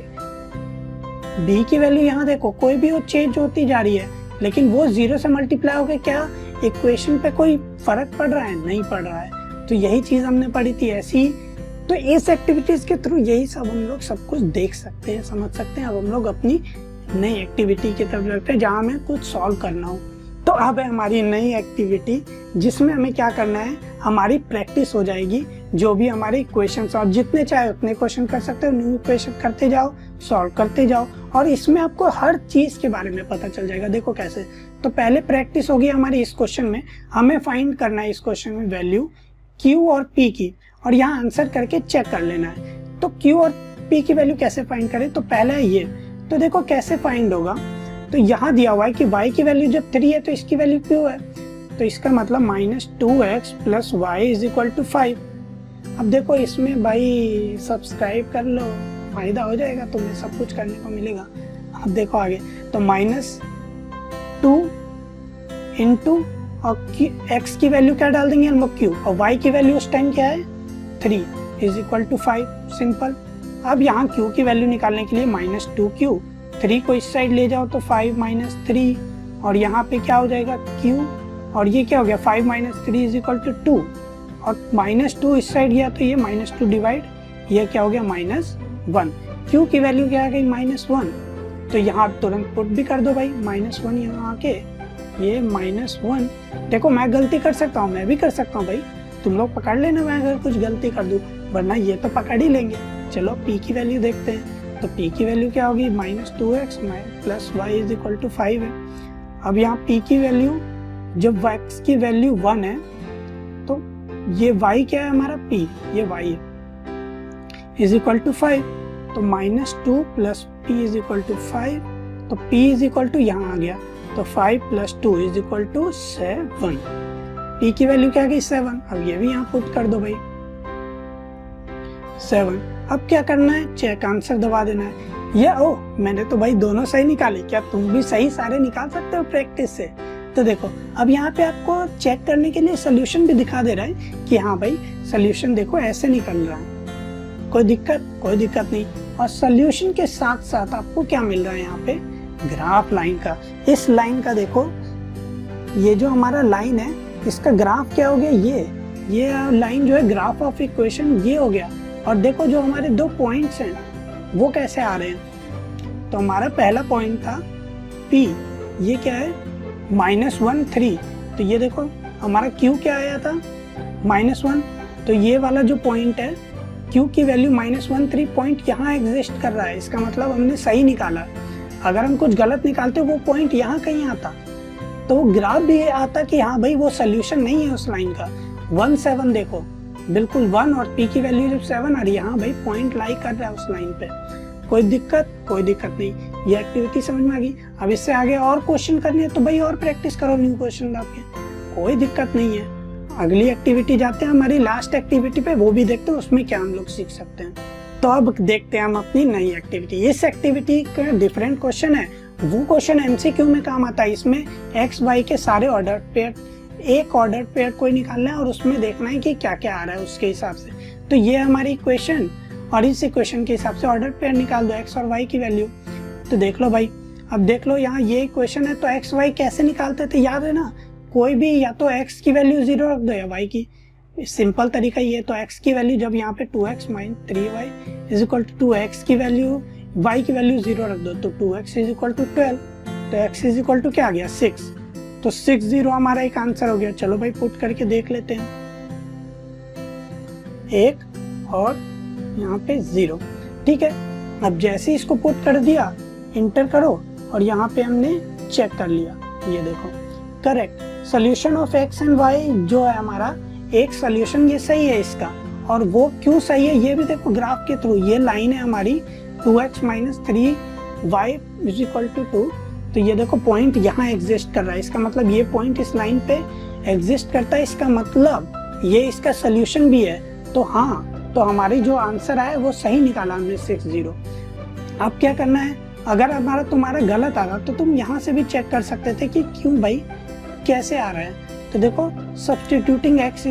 b की वैल्यू यहाँ देखो कोई भी वो चेंज होती जा रही है, लेकिन वो 0 से मल्टीप्लाई होकर क्या इक्वेशन पे कोई फर्क पड़ रहा है? नहीं पड़ रहा है। तो यही चीज हमने पढ़ी थी ऐसी। तो इस एक्टिविटीज के थ्रू यही सब हम लोग सब कुछ देख सकते हैं, समझ सकते हैं। अब हम लोग अपनी नई एक्टिविटी की तरफ चलते हैं जहाँ हमें कुछ सॉल्व करना हो। तो अब है हमारी नई एक्टिविटी जिसमें हमें क्या करना है, हमारी प्रैक्टिस हो जाएगी। जो भी हमारे क्वेश्चन सॉल्व, जितने चाहे उतने क्वेश्चन कर सकते हो, न्यू क्वेश्चन करते जाओ, सॉल्व करते जाओ, और इसमें आपको हर चीज के बारे में पता चल जाएगा। देखो कैसे, तो पहले प्रैक्टिस होगी हमारी इस क्वेश्चन में। हमें फाइंड करना है इस क्वेश्चन में वैल्यू Q और P की, और यहाँ आंसर करके चेक कर लेना है। तो Q और P की वैल्यू कैसे फाइंड करें? तो पहला है ये। तो देखो कैसे फाइंड होगा, तो यहाँ दिया हुआ है कि y की वैल्यू जब 3 है तो इसकी वैल्यू Q है, तो इसका मतलब -2x + y = 5। अब देखो इसमें भाई सब्सक्राइब कर लो, फायदा हो जाएगा, तुम्हें सब कुछ करने को मिलेगा। अब देखो आगे, तो -2 × और x की वैल्यू क्या डाल देंगे हम लोग Q, और y की वैल्यू उस टाइम क्या है 3 = 5। सिंपल। अब यहाँ Q की वैल्यू निकालने के लिए -2Q, 3 को इस साइड ले जाओ तो 5 - 3, और यहाँ पे क्या हो जाएगा Q, और ये क्या हो गया 5 - 3 = 2, और -2 इस साइड गया तो ये -2 डिवाइड, ये क्या हो गया -1। Q की वैल्यू क्या आ गई -1, तो यहाँ तुरंत पुट भी कर दो भाई, -1 यहाँ आके ये -1। देखो मैं गलती कर सकता हूँ, मैं भी कर सकता हूँ भाई, तुम लोग पकड़ लेना मैं अगर कुछ गलती कर दूँ, वरना ये तो पकड़ ही लेंगे। चलो P की वैल्यू देखते हैं। तो P की वैल्यू क्या होगी, -2x + y = 5 है। अब यहाँ P की वैल्यू, जब x की वैल्यू 1 है तो ये y क्या है हमारा P, ये y है, = 5। तो -2 + P = 5, तो P यहाँ आ गया, तो 5 + 2 = 7। P की वैल्यू क्या गई 7। अब ये भी यहाँ पुट कर दो भाई 7। अब क्या करना है, चेक आंसर दबा देना है। ये मैंने तो भाई दोनों सही निकाले, क्या तुम भी सही सारे निकाल सकते हो प्रैक्टिस से? तो देखो अब यहाँ पे आपको चेक करने के लिए सोल्यूशन भी दिखा दे रहा है कि हाँ भाई सोल्यूशन देखो ऐसे निकल रहा है, कोई दिक्कत नहीं। और सोल्यूशन के साथ साथ आपको क्या मिल रहा है यहाँ पे, ग्राफ लाइन का। इस लाइन का देखो, ये जो हमारा लाइन है इसका ग्राफ क्या हो गया, ये लाइन जो है ग्राफ ऑफ इक्वेशन ये हो गया। और देखो जो हमारे 2 पॉइंट्स हैं वो कैसे आ रहे हैं। तो हमारा पहला पॉइंट था P, ये क्या है -1 3, तो ये देखो हमारा Q क्या आया था -1, तो ये वाला जो पॉइंट है Q की वैल्यू -1 3 पॉइंट यहाँ एग्जिस्ट कर रहा है, इसका मतलब हमने सही निकाला। अगर हम कुछ गलत निकालते वो पॉइंट यहाँ कहीं आता, तो वो ग्राफ भी आता कि हाँ भाई वो सोल्यूशन नहीं है उस लाइन का। 1 7 देखो बिल्कुल 1, और P की वैल्यू जब 7 आ रही है, हाँ भाई पॉइंट लाई कर रहा है उस लाइन पे। कोई दिक्कत नहीं, ये एक्टिविटी समझ में आ गई। अब इससे आगे और क्वेश्चन करने हैं तो भाई और प्रैक्टिस करो न्यू क्वेश्चन आपके, कोई दिक्कत नहीं है। अगली एक्टिविटी जाते हैं, हमारी लास्ट एक्टिविटी पे, वो भी देखते हैं उसमें क्या हम लोग सीख सकते हैं। तो अब देखते हैं हम अपनी नई एक्टिविटी। इस एक्टिविटी का डिफरेंट क्वेश्चन है, वो क्वेश्चन MCQ में काम आता है। इसमें x y के सारे ऑर्डर पेयर, एक ऑर्डर पेयर कोई निकालना है और उसमें देखना है कि क्या क्या आ रहा है उसके हिसाब से। तो ये हमारी इक्वेशन, और इस इक्वेशन के हिसाब से ऑर्डर पेयर निकाल दो x और y की वैल्यू। तो देख लो भाई, अब देख लो यहाँ ये इक्वेशन है, तो x y कैसे निकालते थे याद है ना, कोई भी या तो x की वैल्यू 0 रख दो या y की, सिंपल तरीका ये। तो x की वैल्यू जब यहाँ पे 2x - 3y = 2, x की वैल्यू y की वैल्यू 0 रख दो, तो 2x = 12, तो x = क्या आ गया 6, तो 6 0 हमारा एक आंसर हो गया। चलो भाई पुट करके देख लेते हैं, 1 और यहाँ पे 0, ठीक है। अब जैसे इसको पुट कर दिया, इंटर करो, और यहाँ पे हमने चेक कर लिया, ये देखो correct. Solution of x and y जो है हमारा, एक सोल्यूशन ये सही है इसका, और वो क्यों सही है ये भी देखो ग्राफ के थ्रू। ये लाइन है हमारी 2x - 3y = 2, तो ये देखो पॉइंट यहाँ एग्जिस्ट कर रहा है, इसका मतलब ये पॉइंट इस लाइन पे एग्जिस्ट करता है, इसका मतलब ये इसका सोल्यूशन भी है। तो हाँ, तो हमारी जो आंसर आया वो सही निकाला हमने 6 0। अब क्या करना है, अगर हमारा तुम्हारा गलत आ रहा तो तुम यहाँ से भी चेक कर सकते थे कि क्यों भाई कैसे आ रहा है। तो देखो substituting x =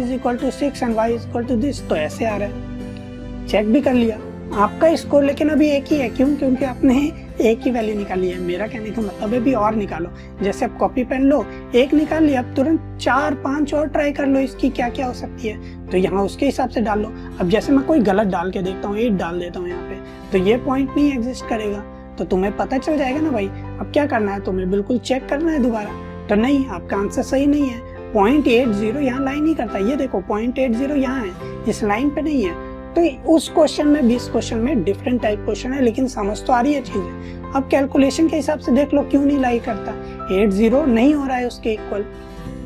6 and y = this, तो ऐसे आ रहा है, चेक भी कर लिया। आपका स्कोर लेकिन अभी एक ही है, क्यों? क्योंकि आपने एक ही वैल्यू निकाली है। मेरा कहने का मतलब है भी और निकालो। जैसे आप कॉपी पेन लो, एक निकाल लिया, अब तुरंत 4-5 और ट्राई कर लो इसकी क्या क्या हो सकती है, तो यहाँ उसके हिसाब से डाल लो। अब जैसे मैं कोई गलत डाल के देखता हूँ, 8 डाल देता हूँ यहाँ पे, तो ये पॉइंट नहीं एग्जिस्ट करेगा, तो तुम्हें पता चल जाएगा ना भाई। अब क्या करना है, तुम्हें बिल्कुल चेक करना है दोबारा, तो नहीं, आपका आंसर सही नहीं है। 0.80 यहाँ लाइन ही करता है, ये देखो 0.80 यहाँ है, इस लाइन पे नहीं है। तो उस क्वेश्चन में भी इस क्वेश्चन में डिफरेंट टाइप क्वेश्चन है, लेकिन समझ तो आ रही है चीजें। अब कैलकुलेशन के हिसाब से देख लो क्यों नहीं लाई करता, 80 नहीं हो रहा है उसके इक्वल।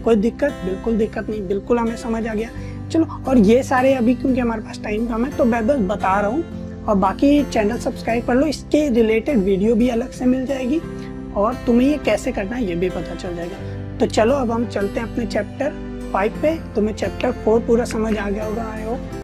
कोई दिक्कत? बिल्कुल दिक्कत नहीं, बिल्कुल हमें समझ आ गया। चलो, और ये सारे अभी क्योंकि हमारे पास टाइम कम है तो मैं बस बता रहा हूँ, और बाकी चैनल सब्सक्राइब कर लो, इसके रिलेटेड वीडियो भी अलग से मिल जाएगी, और तुम्हें ये कैसे करना है ये भी पता चल जाएगा। तो चलो अब हम चलते हैं अपने चैप्टर 5 पे। तुम्हें चैप्टर 4 पूरा समझ आ गया होगा।